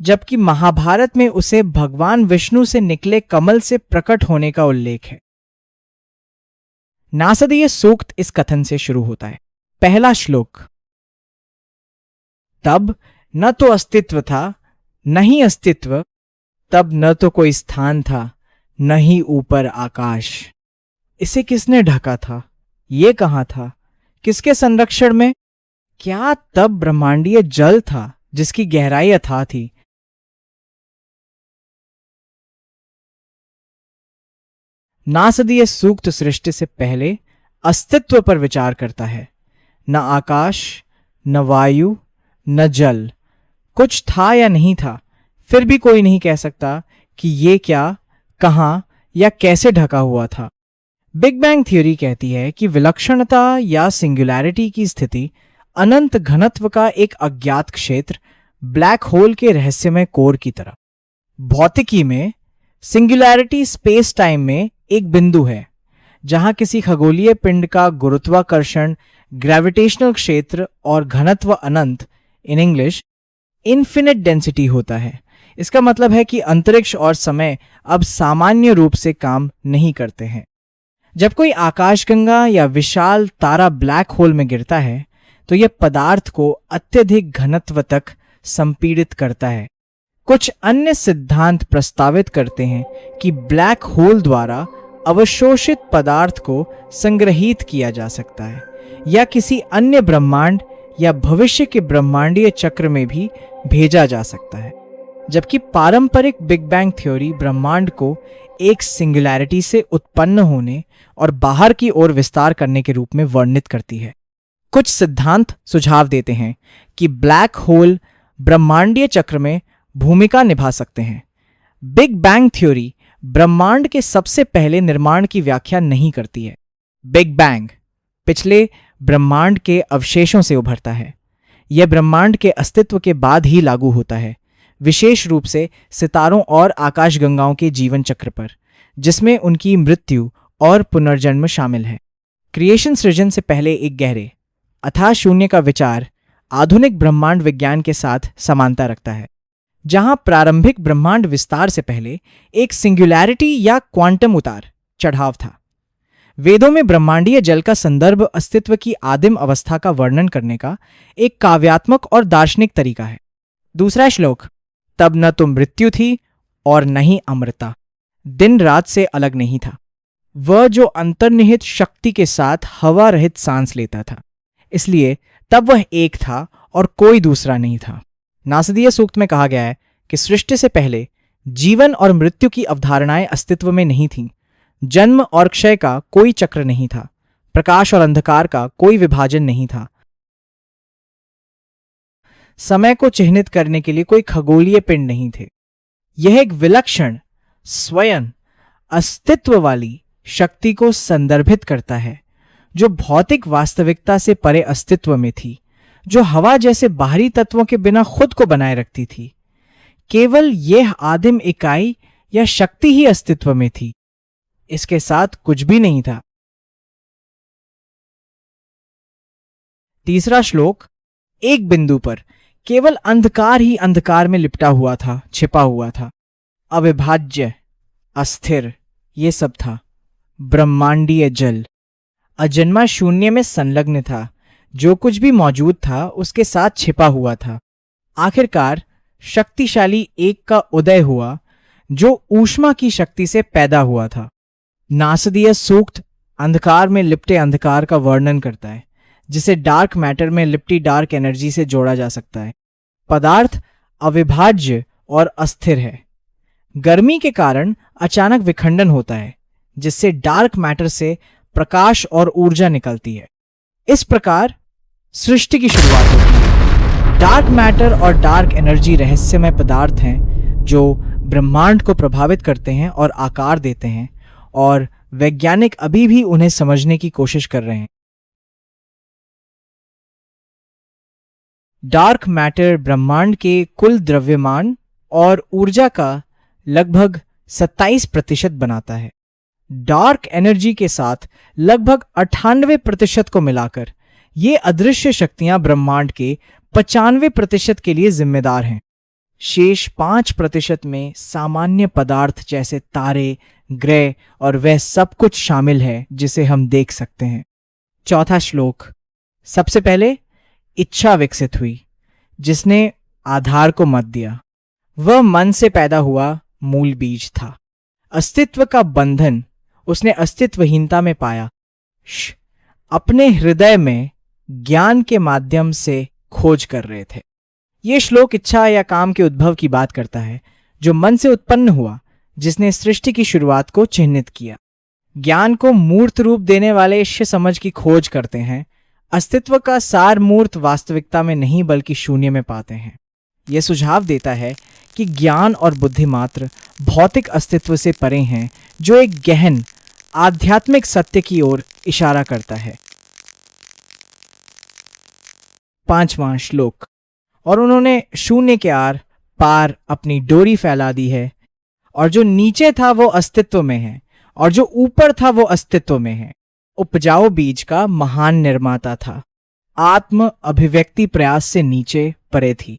जबकि महाभारत में उसे भगवान विष्णु से निकले कमल से प्रकट होने का उल्लेख है। नासदीय सूक्त इस कथन से शुरू होता है। पहला श्लोक, तब न तो अस्तित्व था, न ही अस्तित्व, तब न तो कोई स्थान था, न ही ऊपर आकाश। इसे किसने ढका था? ये कहां था? किसके संरक्षण में? क्या तब ब्रह्मांडीय जल था जिसकी गहराई अथाह थी? नासदीय सूक्त सृष्टि से पहले अस्तित्व पर विचार करता है। न आकाश, न वायु, न जल, कुछ था या नहीं था। फिर भी कोई नहीं कह सकता कि ये क्या, कहां या कैसे ढका हुआ था। बिग बैंग थ्योरी कहती है कि विलक्षणता या सिंगुलैरिटी की स्थिति अनंत घनत्व का एक अज्ञात क्षेत्र, ब्लैक होल के रहस्यमय कोर की तरह। भौतिकी में सिंगुलैरिटी स्पेस टाइम में एक बिंदु है जहां किसी खगोलीय पिंड का गुरुत्वाकर्षण, ग्रेविटेशनल क्षेत्र और घनत्व अनंत, इन इंग्लिश इन्फिनिट डेंसिटी होता है। इसका मतलब है कि अंतरिक्ष और समय अब सामान्य रूप से काम नहीं करते हैं। जब कोई आकाशगंगा या विशाल तारा ब्लैक होल में गिरता है तो यह पदार्थ को अत्यधिक घनत्व तक संपीड़ित करता है। कुछ अन्य सिद्धांत प्रस्तावित करते हैं कि ब्लैक होल द्वारा अवशोषित पदार्थ को संग्रहित किया जा सकता है या किसी अन्य ब्रह्मांड या भविष्य के ब्रह्मांडीय चक्र में भी भेजा जा सकता है, जबकि पारंपरिक बिग बैंग थ्योरी ब्रह्मांड को एक सिंगुलैरिटी से उत्पन्न होने और बाहर की ओर विस्तार करने के रूप में वर्णित करती है। कुछ सिद्धांत सुझाव देते हैं कि ब्लैक होल ब्रह्मांडीय चक्र में भूमिका निभा सकते हैं। बिग बैंग थ्योरी ब्रह्मांड के सबसे पहले निर्माण की व्याख्या नहीं करती है। बिग बैंग पिछले ब्रह्मांड के अवशेषों से उभरता है। यह ब्रह्मांड के अस्तित्व के बाद ही लागू होता है, विशेष रूप से सितारों और आकाशगंगाओं के जीवन चक्र पर, जिसमें उनकी मृत्यु और पुनर्जन्म शामिल है। क्रिएशन सृजन से पहले एक गहरे अथाह शून्य का विचार आधुनिक ब्रह्मांड विज्ञान के साथ समानता रखता है, जहां प्रारंभिक ब्रह्मांड विस्तार से पहले एक सिंगुलैरिटी या क्वांटम उतार चढ़ाव था। वेदों में ब्रह्मांडीय जल का संदर्भ अस्तित्व की आदिम अवस्था का वर्णन करने का एक काव्यात्मक और दार्शनिक तरीका है। दूसरा श्लोक, तब न तो मृत्यु थी और न ही अमृता, दिन रात से अलग नहीं था, वह जो अंतर्निहित शक्ति के साथ हवा रहित सांस लेता था, इसलिए तब वह एक था और कोई दूसरा नहीं था। नासदीय सूक्त में कहा गया है कि सृष्टि से पहले जीवन और मृत्यु की अवधारणाएं अस्तित्व में नहीं थीं। जन्म और क्षय का कोई चक्र नहीं था, प्रकाश और अंधकार का कोई विभाजन नहीं था, समय को चिह्नित करने के लिए कोई खगोलीय पिंड नहीं थे। यह एक विलक्षण स्वयं अस्तित्व वाली शक्ति को संदर्भित करता है जो भौतिक वास्तविकता से परे अस्तित्व में थी, जो हवा जैसे बाहरी तत्वों के बिना खुद को बनाए रखती थी। केवल यह आदिम इकाई या शक्ति ही अस्तित्व में थी, इसके साथ कुछ भी नहीं था। तीसरा श्लोक, एक बिंदु पर केवल अंधकार ही अंधकार में लिपटा हुआ था, छिपा हुआ था, अविभाज्य, अस्थिर, ये सब था। ब्रह्मांडीय जल अजन्मा शून्य में संलग्न था, जो कुछ भी मौजूद था उसके साथ छिपा हुआ था। आखिरकार शक्तिशाली एक का उदय हुआ जो ऊष्मा की शक्ति से पैदा हुआ था। नासदीय सूक्त अंधकार में लिपटे अंधकार का वर्णन करता है, जिसे डार्क मैटर में लिपटी डार्क एनर्जी से जोड़ा जा सकता है। पदार्थ अविभाज्य और अस्थिर है। गर्मी के कारण अचानक विखंडन होता है, जिससे डार्क मैटर से प्रकाश और ऊर्जा निकलती है। इस प्रकार सृष्टि की शुरुआत होती है। डार्क मैटर और डार्क एनर्जी रहस्यमय पदार्थ हैं जो ब्रह्मांड को प्रभावित करते हैं और आकार देते हैं, और वैज्ञानिक अभी भी उन्हें समझने की कोशिश कर रहे हैं। डार्क मैटर ब्रह्मांड के कुल द्रव्यमान और ऊर्जा का लगभग 27% बनाता है। डार्क एनर्जी के साथ लगभग 98% को मिलाकर ये अदृश्य शक्तियां ब्रह्मांड के 95% के लिए जिम्मेदार हैं। शेष 5% में सामान्य पदार्थ जैसे तारे, ग्रह और वह सब कुछ शामिल है जिसे हम देख सकते हैं। चौथा श्लोक, सबसे पहले इच्छा विकसित हुई जिसने आधार को मत दिया। वह मन से पैदा हुआ मूल बीज था। अस्तित्व का बंधन उसने अस्तित्वहीनता में पाया। अपने हृदय में ज्ञान के माध्यम से खोज कर रहे थे। यह श्लोक इच्छा या काम के उद्भव की बात करता है जो मन से उत्पन्न हुआ, जिसने सृष्टि की शुरुआत को चिह्नित किया। ज्ञान को मूर्त रूप देने वाले इष्य समझ की खोज करते हैं। अस्तित्व का सार मूर्त वास्तविकता में नहीं बल्कि शून्य में पाते हैं। यह सुझाव देता है कि ज्ञान और बुद्धि मात्र भौतिक अस्तित्व से परे हैं, जो एक गहन आध्यात्मिक सत्य की ओर इशारा करता है। पांचवां श्लोक, और उन्होंने शून्य के आर पार अपनी डोरी फैला दी है, और जो नीचे था वो अस्तित्व में है, और जो ऊपर था वो अस्तित्व में है। उपजाऊ बीज का महान निर्माता था। आत्म अभिव्यक्ति प्रयास से नीचे परे थी।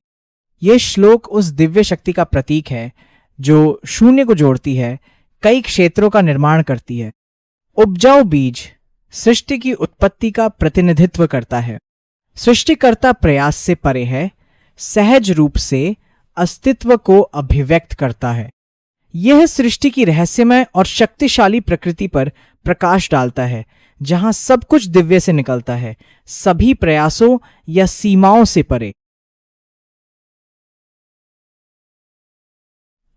यह श्लोक उस दिव्य शक्ति का प्रतीक है जो शून्य को जोड़ती है, कई क्षेत्रों का निर्माण करती है। उपजाऊ बीज सृष्टि की उत्पत्ति का प्रतिनिधित्व करता है। सृष्टिकर्ता प्रयास से परे है, सहज रूप से अस्तित्व को अभिव्यक्त करता है। यह सृष्टि की रहस्यमय और शक्तिशाली प्रकृति पर प्रकाश डालता है, जहां सब कुछ दिव्य से निकलता है, सभी प्रयासों या सीमाओं से परे।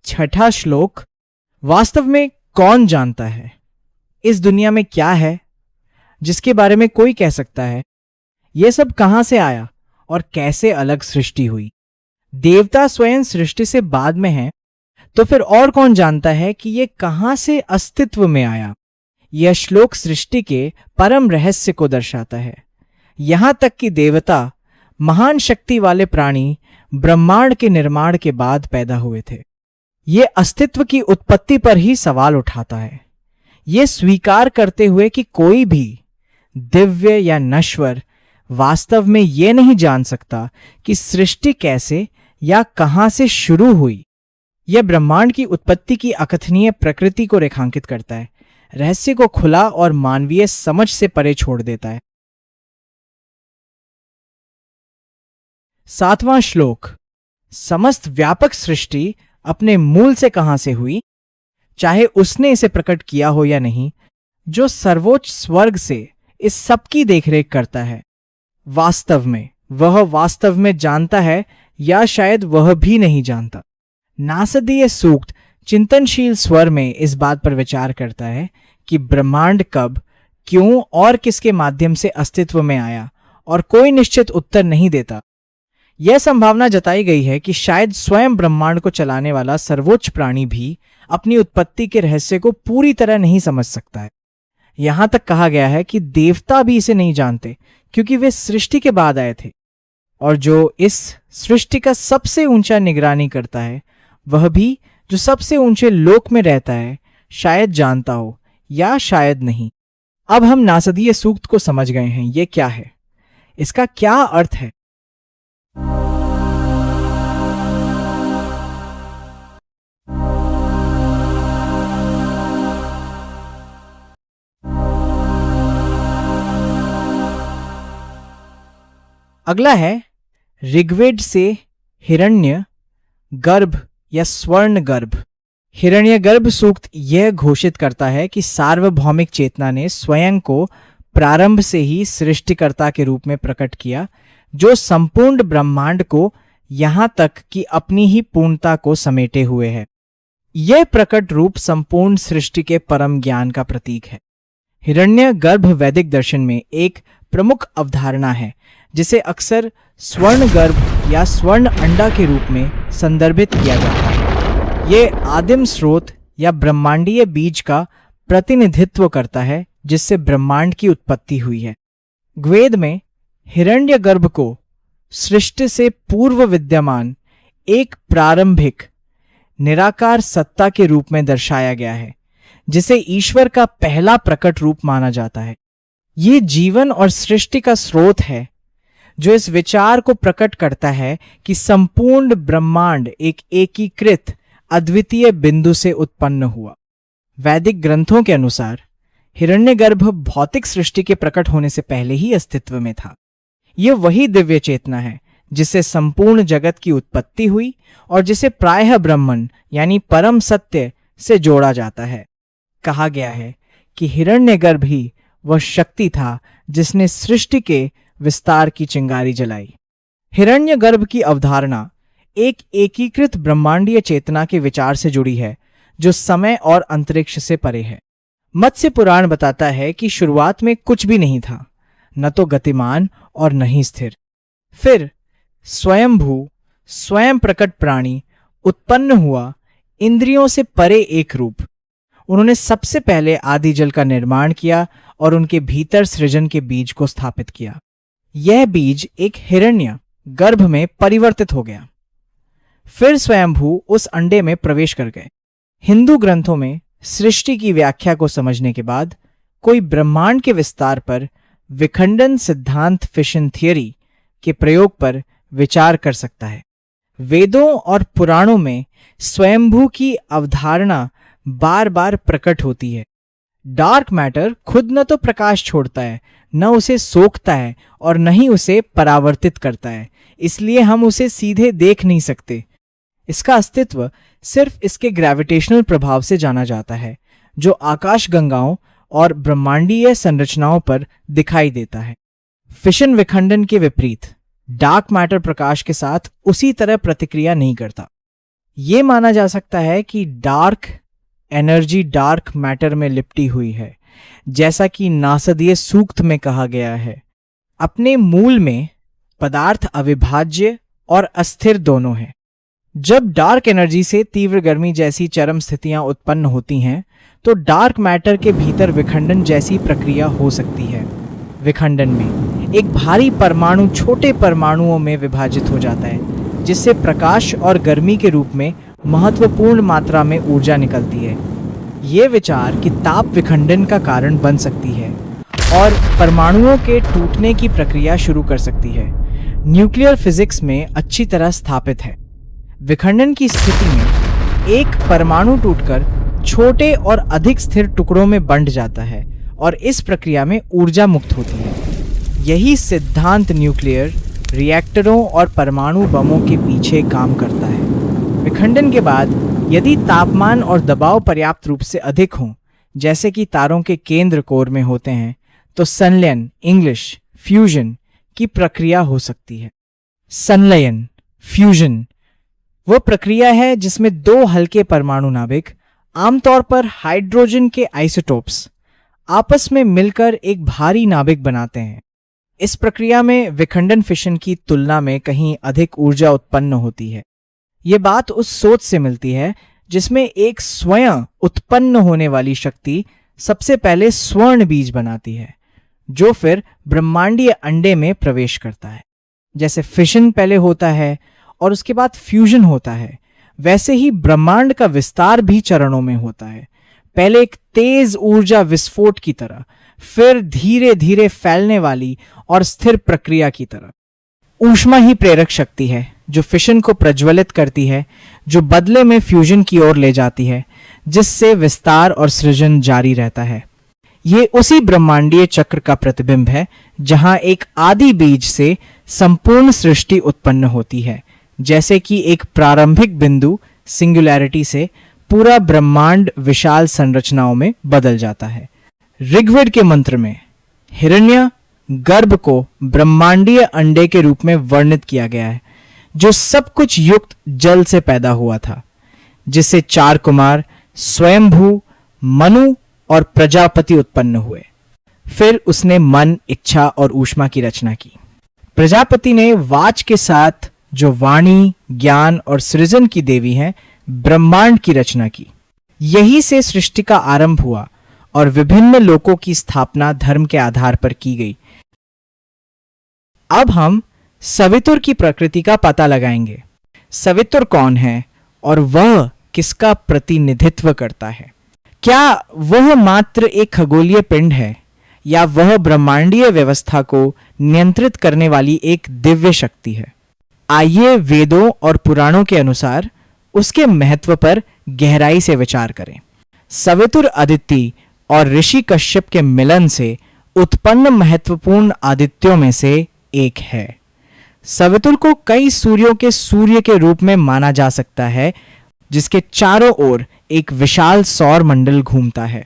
छठा श्लोक, वास्तव में कौन जानता है इस दुनिया में क्या है जिसके बारे में कोई कह सकता है यह सब कहां से आया और कैसे अलग सृष्टि हुई। देवता स्वयं सृष्टि से बाद में हैं, तो फिर और कौन जानता है कि यह कहां से अस्तित्व में आया। यह श्लोक सृष्टि के परम रहस्य को दर्शाता है। यहां तक कि देवता, महान शक्ति वाले प्राणी, ब्रह्मांड के निर्माण के बाद पैदा हुए थे। यह अस्तित्व की उत्पत्ति पर ही सवाल उठाता है, यह स्वीकार करते हुए कि कोई भी दिव्य या नश्वर वास्तव में यह नहीं जान सकता कि सृष्टि कैसे या कहां से शुरू हुई। यह ब्रह्मांड की उत्पत्ति की अकथनीय प्रकृति को रेखांकित करता है, रहस्य को खुला और मानवीय समझ से परे छोड़ देता है। 7वां श्लोक। समस्त व्यापक सृष्टि अपने मूल से कहां से हुई, चाहे उसने इसे प्रकट किया हो या नहीं, जो सर्वोच्च स्वर्ग से इस सब की देखरेख करता है। वास्तव में जानता है या शायद वह भी नहीं जानता। नासदीय सूक्त चिंतनशील स्वर में इस बात पर विचार करता है कि ब्रह्मांड कब, क्यों और किसके माध्यम से अस्तित्व में आया, और कोई निश्चित उत्तर नहीं देता। यह संभावना जताई गई है कि शायद स्वयं ब्रह्मांड को चलाने वाला सर्वोच्च प्राणी भी अपनी उत्पत्ति के रहस्य को पूरी तरह नहीं समझ सकता है। यहां तक कहा गया है कि देवता भी इसे नहीं जानते, क्योंकि वे सृष्टि के बाद आए थे, और जो इस सृष्टि का सबसे ऊंचा निगरानी करता है, वह भी जो सबसे ऊंचे लोक में रहता है, शायद जानता हो या शायद नहीं। अब हम नासदीय सूक्त को समझ गए हैं। यह क्या है, इसका क्या अर्थ है? अगला है ऋग्वेद से हिरण्य गर्भ या स्वर्ण गर्भ। हिरण्य गर्भ सूक्त यह घोषित करता है कि सार्वभौमिक चेतना ने स्वयं को प्रारंभ से ही सृष्टिकर्ता के रूप में प्रकट किया, जो संपूर्ण ब्रह्मांड को यहां तक कि अपनी ही पूर्णता को समेटे हुए है। यह प्रकट रूप संपूर्ण सृष्टि के परम ज्ञान का प्रतीक है। हिरण्य गर्भ वैदिक दर्शन में एक प्रमुख अवधारणा है, जिसे अक्सर स्वर्ण गर्भ या स्वर्ण अंडा के रूप में संदर्भित किया जाता है। यह आदिम स्रोत या ब्रह्मांडीय बीज का प्रतिनिधित्व करता है, जिससे ब्रह्मांड की उत्पत्ति हुई है। वेद में हिरण्य गर्भ को सृष्टि से पूर्व विद्यमान एक प्रारंभिक निराकार सत्ता के रूप में दर्शाया गया है, जिसे ईश्वर का पहला प्रकट रूप माना जाता है। यह जीवन और सृष्टि का स्रोत है, जो इस विचार को प्रकट करता है कि संपूर्ण ब्रह्मांड एक एकीकृत अद्वितीय बिंदु से उत्पन्न हुआ। वैदिक ग्रंथों के अनुसार हिरण्यगर्भ भौतिक सृष्टि के प्रकट होने से पहले ही अस्तित्व में था। यह वही दिव्य चेतना है जिससे संपूर्ण जगत की उत्पत्ति हुई और जिसे प्रायः ब्रह्मन यानी परम सत्य से जोड़ा जाता है। कहा गया है कि हिरण्यगर्भ ही वह शक्ति था जिसने सृष्टि के विस्तार की चिंगारी जलाई। हिरण्यगर्भ की अवधारणा एक एकीकृत ब्रह्मांडीय चेतना के विचार से जुड़ी है, जो समय और अंतरिक्ष से परे है। मत्स्य पुराण बताता है कि शुरुआत में कुछ भी नहीं था, न तो गतिमान और न ही स्थिर। फिर स्वयंभू स्वयं प्रकट प्राणी उत्पन्न हुआ, इंद्रियों से परे एक रूप। उन्होंने सबसे पहले आदि जल का निर्माण किया और उनके भीतर सृजन के बीज को स्थापित किया। यह बीज एक हिरण्य गर्भ में परिवर्तित हो गया। फिर स्वयंभू उस अंडे में प्रवेश कर गए। हिंदू ग्रंथों में सृष्टि की व्याख्या को समझने के बाद कोई ब्रह्मांड के विस्तार पर विखंडन सिद्धांत फिशन थियरी के प्रयोग पर विचार कर सकता है। वेदों और पुराणों में स्वयंभू की अवधारणा बार बार प्रकट होती है। डार्क मैटर खुद न तो प्रकाश छोड़ता है, न उसे सोखता है और न ही उसे परावर्तित करता है, इसलिए हम उसे सीधे देख नहीं सकते। इसका अस्तित्व सिर्फ इसके ग्रेविटेशनल प्रभाव से जाना जाता है, जो आकाश गंगाओं और ब्रह्मांडीय संरचनाओं पर दिखाई देता है। फिशन विखंडन के विपरीत डार्क मैटर प्रकाश के साथ उसी तरह प्रतिक्रिया नहीं करता। यह माना जा सकता है कि डार्क एनर्जी डार्क मैटर में लिपटी हुई है, जैसा कि नासदीय सूक्त में कहा गया है। अपने मूल में पदार्थ अविभाज्य और अस्थिर दोनों हैं। जब डार्क एनर्जी से तीव्र गर्मी जैसी चरम स्थितियां उत्पन्न होती हैं, तो डार्क मैटर के भीतर विखंडन जैसी प्रक्रिया हो सकती है। विखंडन में एक भारी परमाणु छोटे परमाणुओं में विभाजित हो जाता है, जिससे प्रकाश और गर्मी के रूप में महत्वपूर्ण मात्रा में ऊर्जा निकलती है। ये विचार कि ताप विखंडन का कारण बन सकती है और परमाणुओं के टूटने की प्रक्रिया शुरू कर सकती है, न्यूक्लियर फिजिक्स में अच्छी तरह स्थापित है। विखंडन की स्थिति में एक परमाणु टूटकर छोटे और अधिक स्थिर टुकड़ों में बंट जाता है और इस प्रक्रिया में ऊर्जा मुक्त होती है। यही सिद्धांत न्यूक्लियर रिएक्टरों और परमाणु बमों के पीछे काम करता है। विखंडन के बाद यदि तापमान और दबाव पर्याप्त रूप से अधिक हों, जैसे कि तारों के केंद्र कोर में होते हैं, तो संलयन इंग्लिश फ्यूजन की प्रक्रिया हो सकती है। संलयन फ्यूजन वह प्रक्रिया है जिसमें दो हल्के परमाणु नाभिक, आमतौर पर हाइड्रोजन के आइसोटोप्स, आपस में मिलकर एक भारी नाभिक बनाते हैं। इस प्रक्रिया में विखंडन फिशन की तुलना में कहीं अधिक ऊर्जा उत्पन्न होती है। ये बात उस सोच से मिलती है जिसमें एक स्वयं उत्पन्न होने वाली शक्ति सबसे पहले स्वर्ण बीज बनाती है, जो फिर ब्रह्मांडीय अंडे में प्रवेश करता है। जैसे फिशन पहले होता है और उसके बाद फ्यूजन होता है, वैसे ही ब्रह्मांड का विस्तार भी चरणों में होता है। पहले एक तेज ऊर्जा विस्फोट की तरह, फिर धीरे धीरे फैलने वाली और स्थिर प्रक्रिया की तरह। ऊष्मा ही प्रेरक शक्ति है जो फिशन को प्रज्वलित करती है, जो बदले में फ्यूजन की ओर ले जाती है, जिससे विस्तार और सृजन जारी रहता है। ये उसी ब्रह्मांडीय चक्र का प्रतिबिंब है जहां एक आदि बीज से संपूर्ण सृष्टि उत्पन्न होती है, जैसे कि एक प्रारंभिक बिंदु सिंगुलैरिटी से पूरा ब्रह्मांड विशाल संरचनाओं में बदल जाता है। ऋग्वेद के मंत्र में हिरण्य गर्भ को ब्रह्मांडीय अंडे के रूप में वर्णित किया गया है, जो सब कुछ युक्त जल से पैदा हुआ था, जिससे 4 कुमार स्वयंभू, मनु और प्रजापति उत्पन्न हुए। फिर उसने मन, इच्छा और ऊष्मा की रचना की। प्रजापति ने वाच के साथ, जो वाणी, ज्ञान और सृजन की देवी हैं, ब्रह्मांड की रचना की। यही से सृष्टि का आरंभ हुआ और विभिन्न लोकों की स्थापना धर्म के आधार पर की गई। अब हम सवितुर की प्रकृति का पता लगाएंगे। सवितुर कौन है और वह किसका प्रतिनिधित्व करता है? क्या वह मात्र एक खगोलीय पिंड है या वह ब्रह्मांडीय व्यवस्था को नियंत्रित करने वाली एक दिव्य शक्ति है? आइए वेदों और पुराणों के अनुसार उसके महत्व पर गहराई से विचार करें। सवितुर अदिति और ऋषि कश्यप के मिलन से उत्पन्न महत्वपूर्ण आदित्यों में से एक है। सवितुर को कई सूर्यों के सूर्य के रूप में माना जा सकता है, जिसके चारों ओर एक विशाल सौर मंडल घूमता है।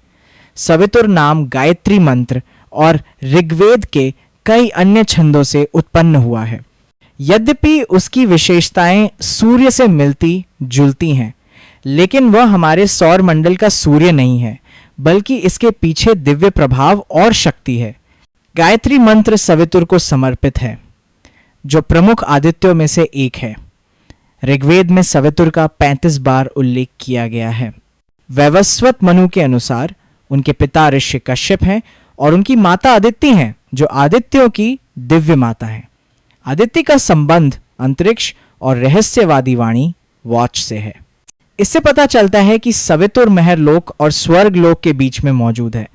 सवितुर नाम गायत्री मंत्र और ऋग्वेद के कई अन्य छंदों से उत्पन्न हुआ है। यद्यपि उसकी विशेषताएं सूर्य से मिलती जुलती हैं, लेकिन वह हमारे सौर मंडल का सूर्य नहीं है, बल्कि इसके पीछे दिव्य प्रभाव और शक्ति है। गायत्री मंत्र सवितुर को समर्पित है, जो प्रमुख आदित्यों में से एक है। ऋग्वेद में सवितुर का 35 बार उल्लेख किया गया है। वैवस्वत मनु के अनुसार उनके पिता ऋषि कश्यप हैं और उनकी माता अदिति हैं, जो आदित्यों की दिव्य माता है। आदित्य का संबंध अंतरिक्ष और रहस्यवादी वाणी वॉच से है। इससे पता चलता है कि सवितुर महरलोक और स्वर्गलोक के बीच में मौजूद है।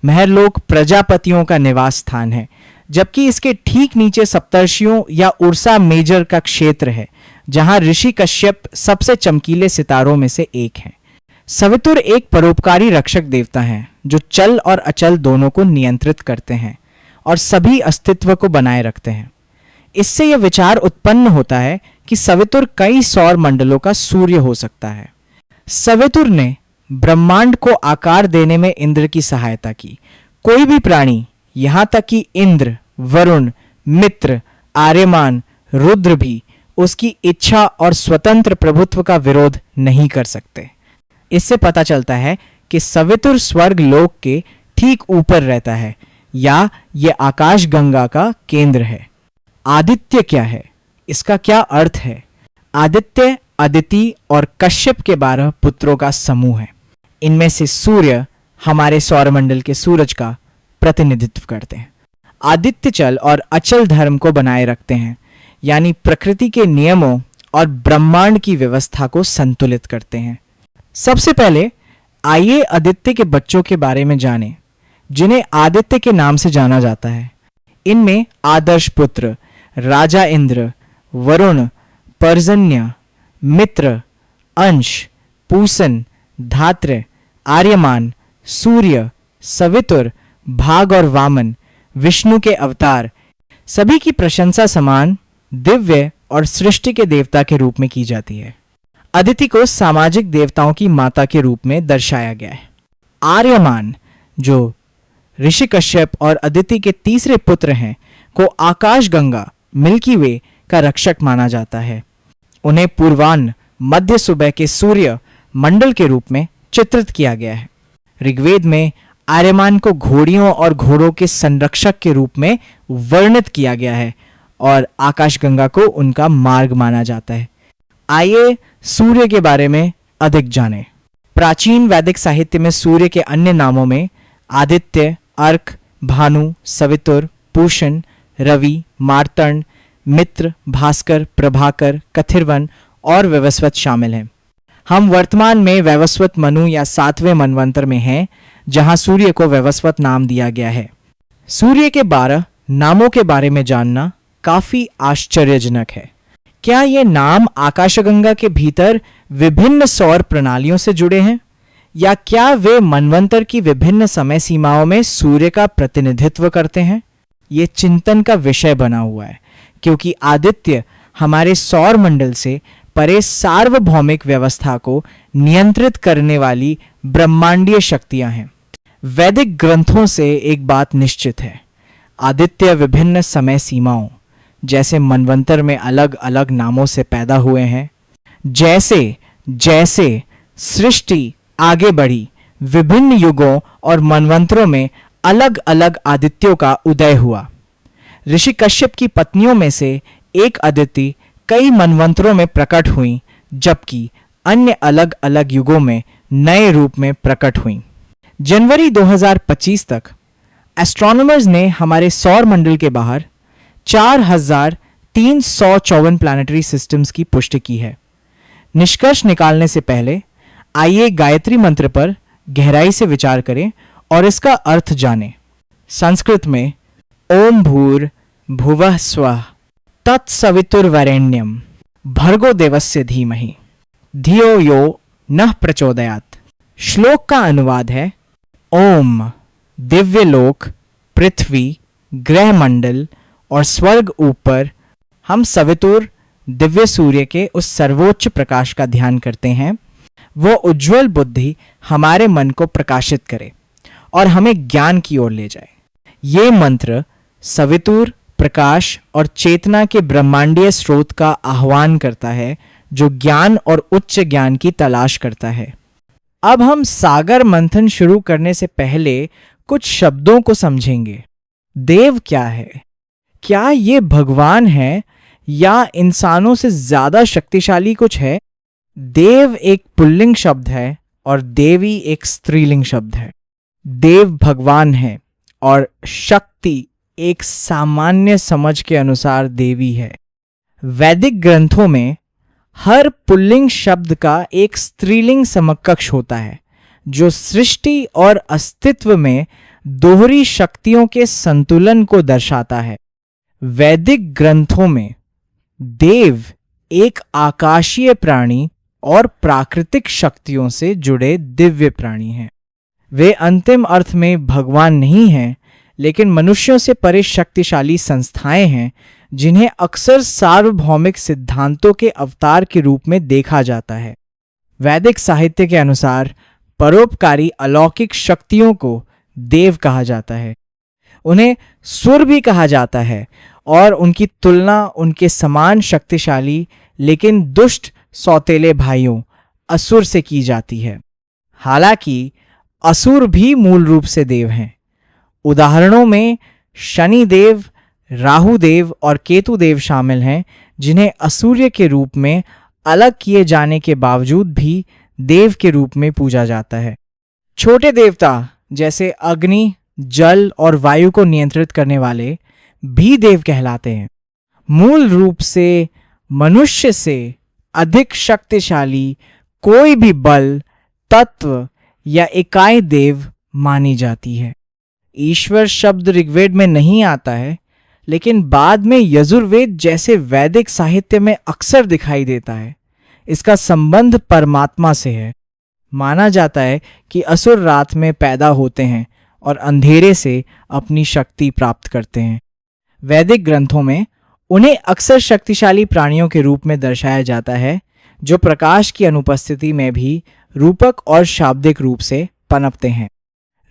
महरलोक प्रजापतियों का निवास स्थान है, जबकि इसके ठीक नीचे सप्तर्षियों या उर्सा मेजर का क्षेत्र है, जहां ऋषि कश्यप सबसे चमकीले सितारों में से एक हैं। सवितुर एक परोपकारी रक्षक देवता हैं, जो चल और अचल दोनों को नियंत्रित करते हैं और सभी अस्तित्व को बनाए रखते हैं। इससे यह विचार उत्पन्न होता है कि सवितुर कई सौर मंडलों का सूर्य हो सकता है। सवितुर ने ब्रह्मांड को आकार देने में इंद्र की सहायता की। कोई भी प्राणी, यहां तक कि इंद्र, वरुण, मित्र, आर्यमान, रुद्र भी उसकी इच्छा और स्वतंत्र प्रभुत्व का विरोध नहीं कर सकते। इससे पता चलता है कि सवितुर स्वर्ग लोक के ठीक ऊपर रहता है, या यह आकाश गंगा का केंद्र है। आदित्य क्या है? इसका क्या अर्थ है? आदित्य अदिति और कश्यप के 12 पुत्रों का समूह है। इनमें से सूर्य हमारे सौरमंडल के सूरज का प्रतिनिधित्व करते हैं। आदित्य चल और अचल धर्म को बनाए रखते हैं, यानी प्रकृति के नियमों और ब्रह्मांड की व्यवस्था को संतुलित करते हैं। सबसे पहले आइए आदित्य के बच्चों के बारे में जानें, जिन्हें आदित्य के नाम से जाना जाता है। इनमें आदर्श पुत्र राजा इंद्र, वरुण, पर्जन्य, मित्र, अंश, पूसन, धात्र, आर्यमान, सूर्य, सवितुर, भाग और वामन, विष्णु के अवतार, सभी की प्रशंसा समान, दिव्य और सृष्टि के देवता के रूप में की जाती है। अदिति को सामाजिक देवताओं की माता के रूप में दर्शाया गया है। आर्यमान, जो ऋषि कश्यप और अदिति के तीसरे पुत्र हैं, को आकाशगंगा, मिल्की वे का रक्षक माना जाता है। उन्हें पूर्वान्न, मध्य सुबह के सूर्य मंडल के रूप में चित्रित किया गया है। ऋग्वेद में आर्यमान को घोड़ियों और घोड़ों के संरक्षक के रूप में वर्णित किया गया है और आकाशगंगा को उनका मार्ग माना जाता है। आइए सूर्य के बारे में अधिक जानें। प्राचीन वैदिक साहित्य में सूर्य के अन्य नामों में आदित्य, अर्क, भानु, सवितुर, पूषण, रवि, मार्तंड, मित्र, भास्कर, प्रभाकर, कथिरवन और वैवस्वत शामिल हैं। हम वर्तमान में वैवस्वत मनु या 7वें मनवंतर में हैं, जहां सूर्य को वैवस्वत नाम दिया गया है। सूर्य के 12 नामों के बारे में जानना काफी आश्चर्यजनक है। क्या ये नाम आकाशगंगा के भीतर विभिन्न सौर प्रणालियों से जुड़े हैं, या क्या वे मनवंतर की विभिन्न समय सीमाओं में सूर्य का प्रतिनिधित्व करते हैं? ये चिंतन का विषय बना हुआ है, क्योंकि आदित्य हमारे सौर मंडल से परे सार्वभौमिक व्यवस्था को नियंत्रित करने वाली ब्रह्मांडीय शक्तियां हैं। वैदिक ग्रंथों से एक बात निश्चित है, आदित्य विभिन्न समय सीमाओं, जैसे मनवंतर में अलग अलग नामों से पैदा हुए हैं, जैसे जैसे सृष्टि आगे बढ़ी, विभिन्न युगों और मनवंतरों में अलग अलग आदित्यों का उदय हुआ। ऋषि कश्यप की पत्नियों में से एक अदिति कई मनवंतरों में प्रकट हुई, जबकि अन्य अलग अलग युगों में नए रूप में प्रकट हुई। जनवरी 2025 तक एस्ट्रोनॉमर्स ने हमारे सौर मंडल के बाहर 4354 प्लैनेटरी सिस्टम्स की पुष्टि की है। निष्कर्ष निकालने से पहले आइए गायत्री मंत्र पर गहराई से विचार करें और इसका अर्थ जानें। संस्कृत में ओम भूर भुवः स्वः तत्सवितुर्वरेण्यम भर्गो देवस्य धीमहि धियो यो नः प्रचोदयात्। श्लोक का अनुवाद है, ओम दिव्यलोक, पृथ्वी, ग्रह मंडल और स्वर्ग ऊपर हम सवितुर दिव्य सूर्य के उस सर्वोच्च प्रकाश का ध्यान करते हैं। वो उज्जवल बुद्धि हमारे मन को प्रकाशित करे और हमें ज्ञान की ओर ले जाए। ये मंत्र सवितुर, प्रकाश और चेतना के ब्रह्मांडीय स्रोत का आह्वान करता है, जो ज्ञान और उच्च ज्ञान की तलाश करता है। अब हम सागर मंथन शुरू करने से पहले कुछ शब्दों को समझेंगे। देव क्या है? क्या ये भगवान है या इंसानों से ज्यादा शक्तिशाली कुछ है? देव एक पुल्लिंग शब्द है और देवी एक स्त्रीलिंग शब्द है। देव भगवान है और शक्ति एक सामान्य समझ के अनुसार देवी है। वैदिक ग्रंथों में हर पुल्लिंग शब्द का एक स्त्रीलिंग समकक्ष होता है, जो सृष्टि और अस्तित्व में दोहरी शक्तियों के संतुलन को दर्शाता है। वैदिक ग्रंथों में देव एक आकाशीय प्राणी और प्राकृतिक शक्तियों से जुड़े दिव्य प्राणी हैं। वे अंतिम अर्थ में भगवान नहीं हैं, लेकिन मनुष्यों से परे शक्तिशाली संस्थाएं हैं, जिन्हें अक्सर सार्वभौमिक सिद्धांतों के अवतार के रूप में देखा जाता है। वैदिक साहित्य के अनुसार परोपकारी अलौकिक शक्तियों को देव कहा जाता है। उन्हें सुर भी कहा जाता है और उनकी तुलना उनके समान शक्तिशाली लेकिन दुष्ट सौतेले भाइयों असुर से की जाती है। हालांकि असुर भी मूल रूप से देव हैं। उदाहरणों में शनिदेव, राहुदेव और केतुदेव शामिल हैं, जिन्हें असूर्य के रूप में अलग किए जाने के बावजूद भी देव के रूप में पूजा जाता है। छोटे देवता जैसे अग्नि, जल और वायु को नियंत्रित करने वाले भी देव कहलाते हैं। मूल रूप से मनुष्य से अधिक शक्तिशाली कोई भी बल, तत्व या इकाई देव मानी जाती है। ईश्वर शब्द ऋग्वेद में नहीं आता है, लेकिन बाद में यजुर्वेद जैसे वैदिक साहित्य में अक्सर दिखाई देता है। इसका संबंध परमात्मा से है। माना जाता है कि असुर रात में पैदा होते हैं और अंधेरे से अपनी शक्ति प्राप्त करते हैं। वैदिक ग्रंथों में उन्हें अक्सर शक्तिशाली प्राणियों के रूप में दर्शाया जाता है, जो प्रकाश की अनुपस्थिति में भी रूपक और शाब्दिक रूप से पनपते हैं।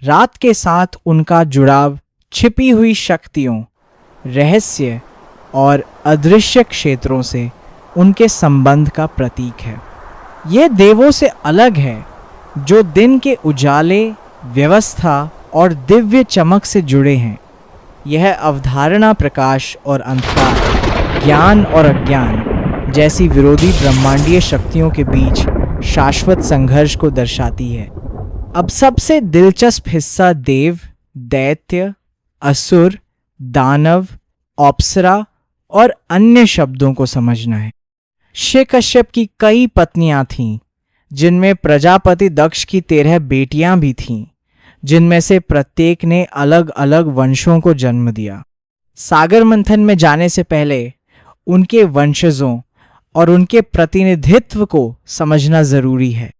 रात के साथ उनका जुड़ाव छिपी हुई शक्तियों, रहस्य और अदृश्य क्षेत्रों से उनके संबंध का प्रतीक है। यह देवों से अलग है, जो दिन के उजाले, व्यवस्था और दिव्य चमक से जुड़े हैं। यह अवधारणा प्रकाश और अंधकार, ज्ञान और अज्ञान जैसी विरोधी ब्रह्मांडीय शक्तियों के बीच शाश्वत संघर्ष को दर्शाती है। अब सबसे दिलचस्प हिस्सा देव, दैत्य, असुर, दानव, अप्सरा और अन्य शब्दों को समझना है। ऋषि कश्यप की कई पत्नियां थीं, जिनमें प्रजापति दक्ष की 13 बेटियां भी थीं, जिनमें से प्रत्येक ने अलग अलग वंशों को जन्म दिया। सागर मंथन में जाने से पहले उनके वंशजों और उनके प्रतिनिधित्व को समझना जरूरी है।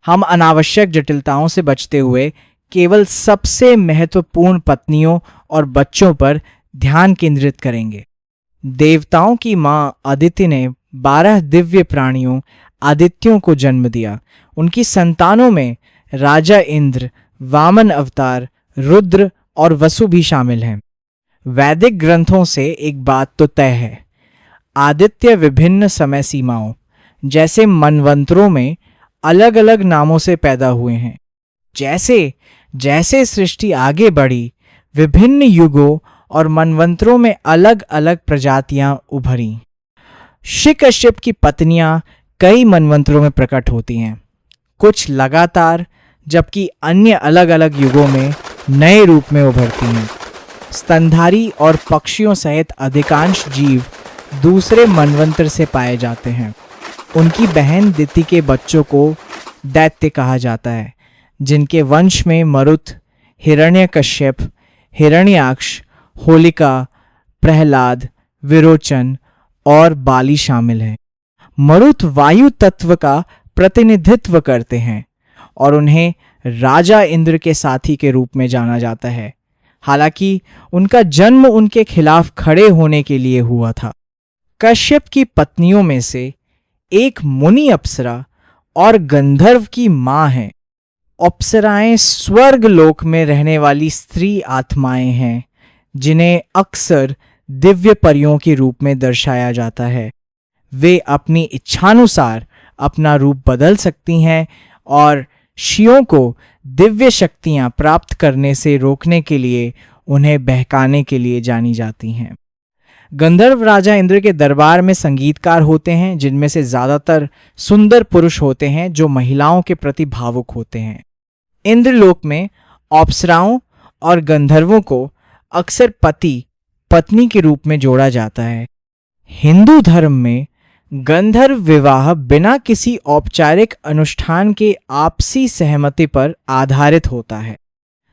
हम अनावश्यक जटिलताओं से बचते हुए केवल सबसे महत्वपूर्ण पत्नियों और बच्चों पर ध्यान केंद्रित करेंगे। देवताओं की मां अदिति ने 12 दिव्य प्राणियों आदित्यों को जन्म दिया। उनकी संतानों में राजा इंद्र, वामन अवतार, रुद्र और वसु भी शामिल हैं। वैदिक ग्रंथों से एक बात तो तय है, आदित्य विभिन्न समय सीमाओं जैसे मनवंतरों में अलग अलग नामों से पैदा हुए हैं। जैसे जैसे सृष्टि आगे बढ़ी, विभिन्न युगों और मनवंतरों में अलग अलग प्रजातियां उभरी। ऋषि कश्यप की पत्नियां कई मनवंतरों में प्रकट होती हैं, कुछ लगातार, जबकि अन्य अलग अलग युगों में नए रूप में उभरती हैं। स्तनधारी और पक्षियों सहित अधिकांश जीव दूसरे मनवंतर से पाए जाते हैं। उनकी बहन दिति के बच्चों को दैत्य कहा जाता है, जिनके वंश में मरुत, हिरण्यकश्यप, हिरण्याक्ष, होलिका, प्रहलाद, विरोचन और बाली शामिल हैं। मरुत वायु तत्व का प्रतिनिधित्व करते हैं और उन्हें राजा इंद्र के साथी के रूप में जाना जाता है। हालांकि उनका जन्म उनके खिलाफ खड़े होने के लिए हुआ था। कश्यप की पत्नियों में से एक मुनि अप्सरा और गंधर्व की मां है। अप्सराएं स्वर्ग लोक में रहने वाली स्त्री आत्माएं हैं, जिन्हें अक्सर दिव्य परियों के रूप में दर्शाया जाता है। वे अपनी इच्छानुसार अपना रूप बदल सकती हैं और ऋषियों को दिव्य शक्तियां प्राप्त करने से रोकने के लिए उन्हें बहकाने के लिए जानी जाती हैं। गंधर्व राजा इंद्र के दरबार में संगीतकार होते हैं, जिनमें से ज्यादातर सुंदर पुरुष होते हैं जो महिलाओं के प्रति भावुक होते हैं। इंद्रलोक में अप्सराओं और गंधर्वों को अक्सर पति पत्नी के रूप में जोड़ा जाता है। हिंदू धर्म में गंधर्व विवाह बिना किसी औपचारिक अनुष्ठान के आपसी सहमति पर आधारित होता है।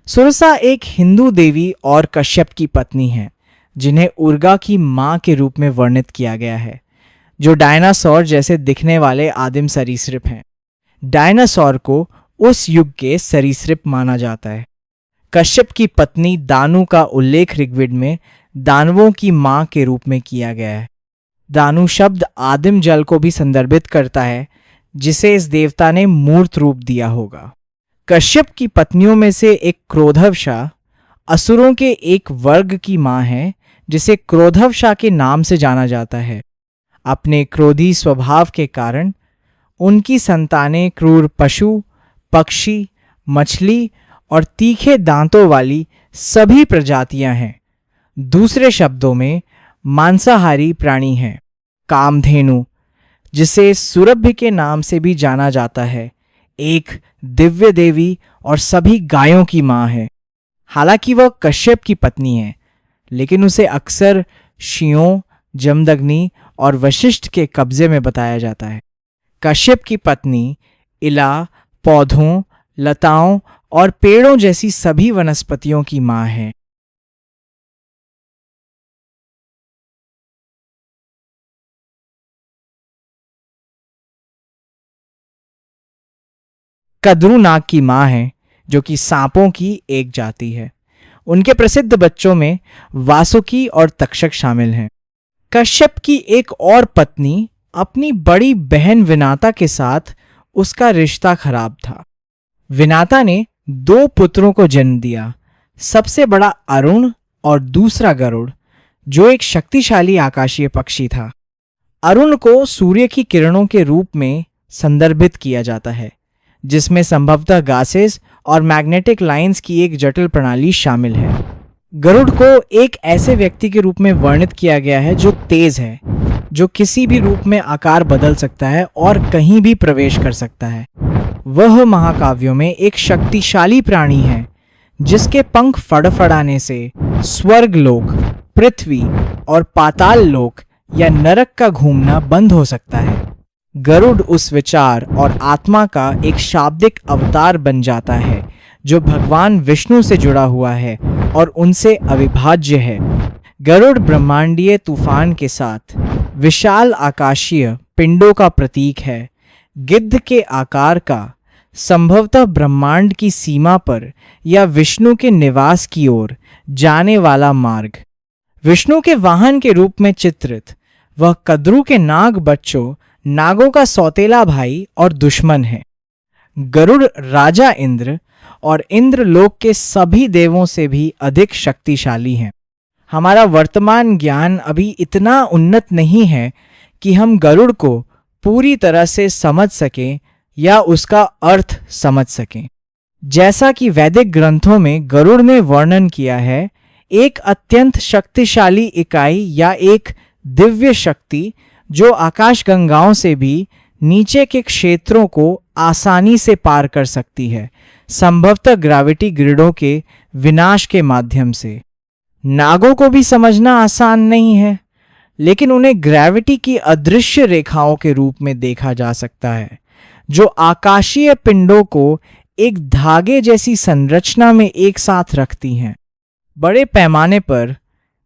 सुरसा एक हिंदू देवी और कश्यप की पत्नी है, जिन्हें उर्गा की मां के रूप में वर्णित किया गया है, जो डायनासोर जैसे दिखने वाले आदिम सरीसृप हैं। डायनासोर को उस युग के सरीसृप माना जाता है। कश्यप की पत्नी दानु का उल्लेख ऋग्वेद में दानवों की मां के रूप में किया गया है। दानु शब्द आदिम जल को भी संदर्भित करता है, जिसे इस देवता ने मूर्त रूप दिया होगा। कश्यप की पत्नियों में से एक क्रोधवशा असुरों के एक वर्ग की मां है, जिसे क्रोधवशा के नाम से जाना जाता है। अपने क्रोधी स्वभाव के कारण उनकी संतानें क्रूर पशु, पक्षी, मछली और तीखे दांतों वाली सभी प्रजातियां हैं। दूसरे शब्दों में मांसाहारी प्राणी हैं। कामधेनु, जिसे सुरभि के नाम से भी जाना जाता है, एक दिव्य देवी और सभी गायों की मां है। हालांकि वह कश्यप की पत्नी है, लेकिन उसे अक्सर ऋषियों, जमदग्नि और वशिष्ठ के कब्जे में बताया जाता है। कश्यप की पत्नी इला, पौधों, लताओं और पेड़ों जैसी सभी वनस्पतियों की मां है। कद्रू नाग की माँ हैं, जो कि सांपों की एक जाति है। उनके प्रसिद्ध बच्चों में वासुकी और तक्षक शामिल हैं। कश्यप की एक और पत्नी अपनी बड़ी बहन विनाता के साथ उसका रिश्ता खराब था। विनाता ने 2 पुत्रों को जन्म दिया, सबसे बड़ा अरुण और दूसरा गरुड़, जो एक शक्तिशाली आकाशीय पक्षी था। अरुण को सूर्य की किरणों के रूप में संदर्भित किया जाता है, जिसमें संभवतः गासेस और मैग्नेटिक लाइंस की एक जटिल प्रणाली शामिल है। गरुड़ को एक ऐसे व्यक्ति के रूप में वर्णित किया गया है जो तेज है, जो किसी भी रूप में आकार बदल सकता है और कहीं भी प्रवेश कर सकता है। वह महाकाव्यों में एक शक्तिशाली प्राणी है, जिसके पंख फड़फड़ाने से स्वर्ग लोक, पृथ्वी और पाताल लोक या नरक का घूमना बंद हो सकता है। गरुड़ उस विचार और आत्मा का एक शाब्दिक अवतार बन जाता है जो भगवान विष्णु से जुड़ा हुआ है और उनसे अविभाज्य है। गरुड़ ब्रह्मांडीय तूफान के साथ विशाल आकाशीय पिंडों का प्रतीक है। गिद्ध के आकार का, संभवतः ब्रह्मांड की सीमा पर या विष्णु के निवास की ओर जाने वाला मार्ग। विष्णु के वाहन के रूप में चित्रित वह कद्रू के नाग बच्चों नागों का सौतेला भाई और दुश्मन है। गरुड़ राजा इंद्र और इंद्रलोक के सभी देवों से भी अधिक शक्तिशाली हैं। हमारा वर्तमान ज्ञान अभी इतना उन्नत नहीं है कि हम गरुड़ को पूरी तरह से समझ सकें या उसका अर्थ समझ सकें। जैसा कि वैदिक ग्रंथों में गरुड़ ने वर्णन किया है, एक अत्यंत शक्तिशाली इकाई या एक दिव्य शक्ति जो आकाशगंगाओं से भी नीचे के क्षेत्रों को आसानी से पार कर सकती है, संभवतः ग्रेविटी ग्रिडों के विनाश के माध्यम से। नागों को भी समझना आसान नहीं है, लेकिन उन्हें ग्रेविटी की अदृश्य रेखाओं के रूप में देखा जा सकता है, जो आकाशीय पिंडों को एक धागे जैसी संरचना में एक साथ रखती हैं। बड़े पैमाने पर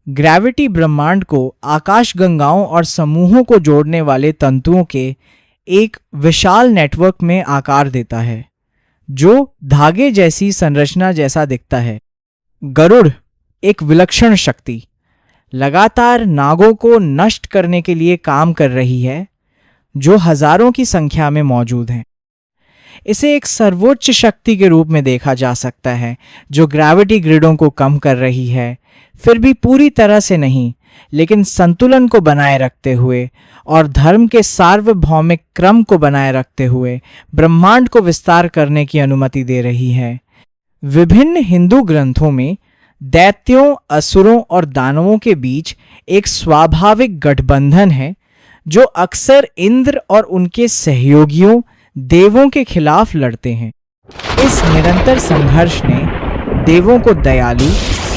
ग्रेविटी ब्रह्मांड को आकाशगंगाओं और समूहों को जोड़ने वाले तंतुओं के एक विशाल नेटवर्क में आकार देता है, जो धागे जैसी संरचना जैसा दिखता है। गरुड़ एक विलक्षण शक्ति लगातार नागों को नष्ट करने के लिए काम कर रही है, जो हजारों की संख्या में मौजूद हैं। इसे एक सर्वोच्च शक्ति के रूप में देखा जा सकता है, जो ग्रेविटी ग्रिडों को कम कर रही है, फिर भी पूरी तरह से नहीं, लेकिन संतुलन को बनाए रखते हुए और धर्म के सार्वभौमिक क्रम को बनाए रखते हुए ब्रह्मांड को विस्तार करने की अनुमति दे रही है। विभिन्न हिंदू ग्रंथों में दैत्यों, असुरों और दानवों के बीच एक स्वाभाविक गठबंधन है, जो अक्सर इंद्र और उनके सहयोगियों देवों के खिलाफ लड़ते हैं। इस निरंतर संघर्ष ने देवों को दयालु,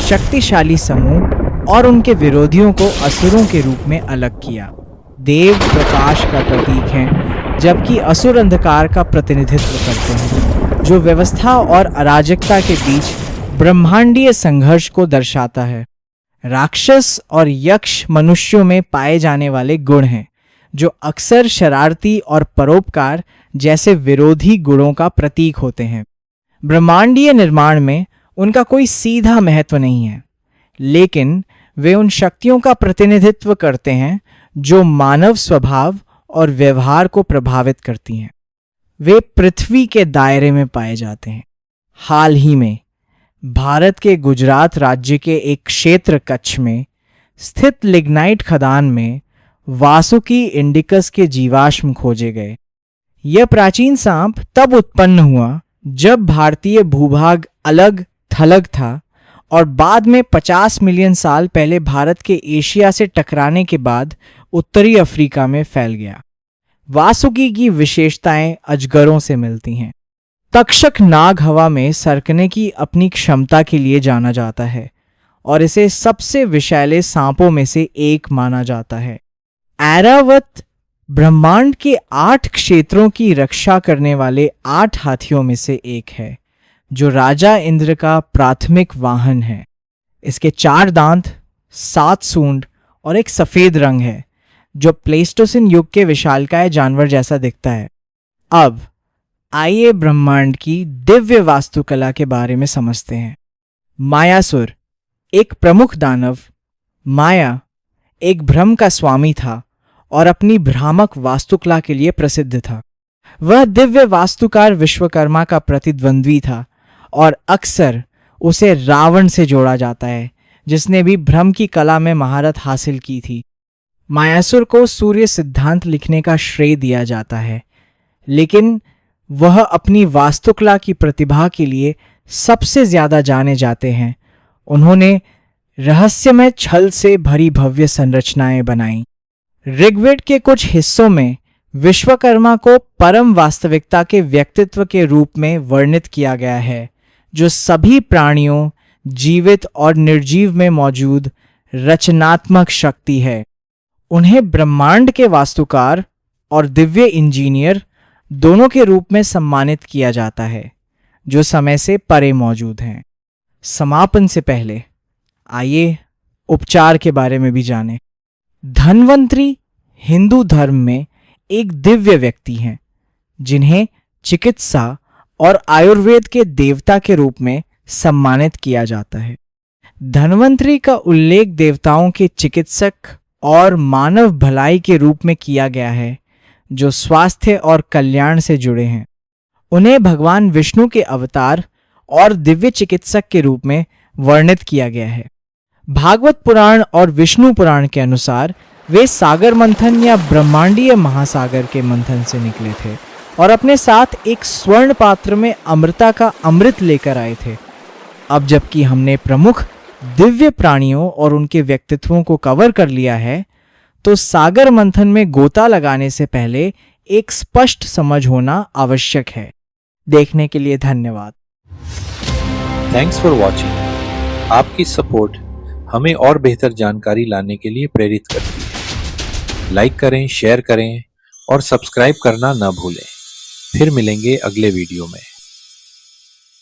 शक्तिशाली समूह और उनके विरोधियों को असुरों के रूप में अलग किया। देव प्रकाश का प्रतीक हैं, जबकि असुर अंधकार का प्रतिनिधित्व करते हैं, जो व्यवस्था और अराजकता के बीच ब्रह्मांडीय संघर्ष को दर्शाता है। राक्षस और यक्ष मनुष्यों में पाए जाने वाले गुण हैं, जो अक्सर शरारती और परोपकार जैसे विरोधी गुणों का प्रतीक होते हैं। ब्रह्मांडीय निर्माण में उनका कोई सीधा महत्व नहीं है, लेकिन वे उन शक्तियों का प्रतिनिधित्व करते हैं जो मानव स्वभाव और व्यवहार को प्रभावित करती हैं। वे पृथ्वी के दायरे में पाए जाते हैं। हाल ही में भारत के गुजरात राज्य के एक क्षेत्र कच्छ में स्थित लिग्नाइट खदान में वासुकी इंडिकस के जीवाश्म खोजे गए। यह प्राचीन सांप तब उत्पन्न हुआ जब भारतीय भूभाग अलग थलग था और बाद में 50 मिलियन साल पहले भारत के एशिया से टकराने के बाद उत्तरी अफ्रीका में फैल गया। वासुकी की विशेषताएं अजगरों से मिलती हैं। तक्षक नाग हवा में सरकने की अपनी क्षमता के लिए जाना जाता है और इसे सबसे विषैले सांपों में से एक माना जाता है। ऐरावत ब्रह्मांड के 8 क्षेत्रों की रक्षा करने वाले 8 हाथियों में से एक है, जो राजा इंद्र का प्राथमिक वाहन है। इसके 4 दांत, 7 सूंड और एक सफेद रंग है, जो प्लेस्टोसिन युग के विशालकाय जानवर जैसा दिखता है। अब आइए ब्रह्मांड की दिव्य वास्तुकला के बारे में समझते हैं। मायासुर एक प्रमुख दानव, माया एक भ्रम का स्वामी था और अपनी भ्रामक वास्तुकला के लिए प्रसिद्ध था। वह दिव्य वास्तुकार विश्वकर्मा का प्रतिद्वंद्वी था और अक्सर उसे रावण से जोड़ा जाता है, जिसने भी भ्रम की कला में महारत हासिल की थी। मायासुर को सूर्य सिद्धांत लिखने का श्रेय दिया जाता है, लेकिन वह अपनी वास्तुकला की प्रतिभा के लिए सबसे ज्यादा जाने जाते हैं। उन्होंने रहस्यमय छल से भरी भव्य संरचनाएं बनाई। ऋग्वेद के कुछ हिस्सों में विश्वकर्मा को परम वास्तविकता के व्यक्तित्व के रूप में वर्णित किया गया है, जो सभी प्राणियों, जीवित और निर्जीव में मौजूद रचनात्मक शक्ति है। उन्हें ब्रह्मांड के वास्तुकार और दिव्य इंजीनियर दोनों के रूप में सम्मानित किया जाता है, जो समय से परे मौजूद हैं। समापन से पहले आइए उपचार के बारे में भी जानें। धन्वंतरी हिंदू धर्म में एक दिव्य व्यक्ति हैं, जिन्हें चिकित्सा और आयुर्वेद के देवता के रूप में सम्मानित किया जाता है। धन्वंतरी का उल्लेख देवताओं के चिकित्सक और मानव भलाई के रूप में किया गया है, जो स्वास्थ्य और कल्याण से जुड़े हैं। उन्हें भगवान विष्णु के अवतार और दिव्य चिकित्सक के रूप में वर्णित किया गया है। भागवत पुराण और विष्णु पुराण के अनुसार वे सागर मंथन या ब्रह्मांडीय महासागर के मंथन से निकले थे और अपने साथ एक स्वर्ण पात्र में अमृता का अमृत लेकर आए थे। अब जबकि हमने प्रमुख दिव्य प्राणियों और उनके व्यक्तित्वों को कवर कर लिया है, तो सागर मंथन में गोता लगाने से पहले एक स्पष्ट समझ होना आवश्यक है। देखने के लिए धन्यवाद। Thanks for watching. आपकी सपोर्ट हमें और बेहतर जानकारी लाने के लिए प्रेरित करती है। लाइक करें, शेयर करें और सब्सक्राइब करना न भूलें। फिर मिलेंगे अगले वीडियो में।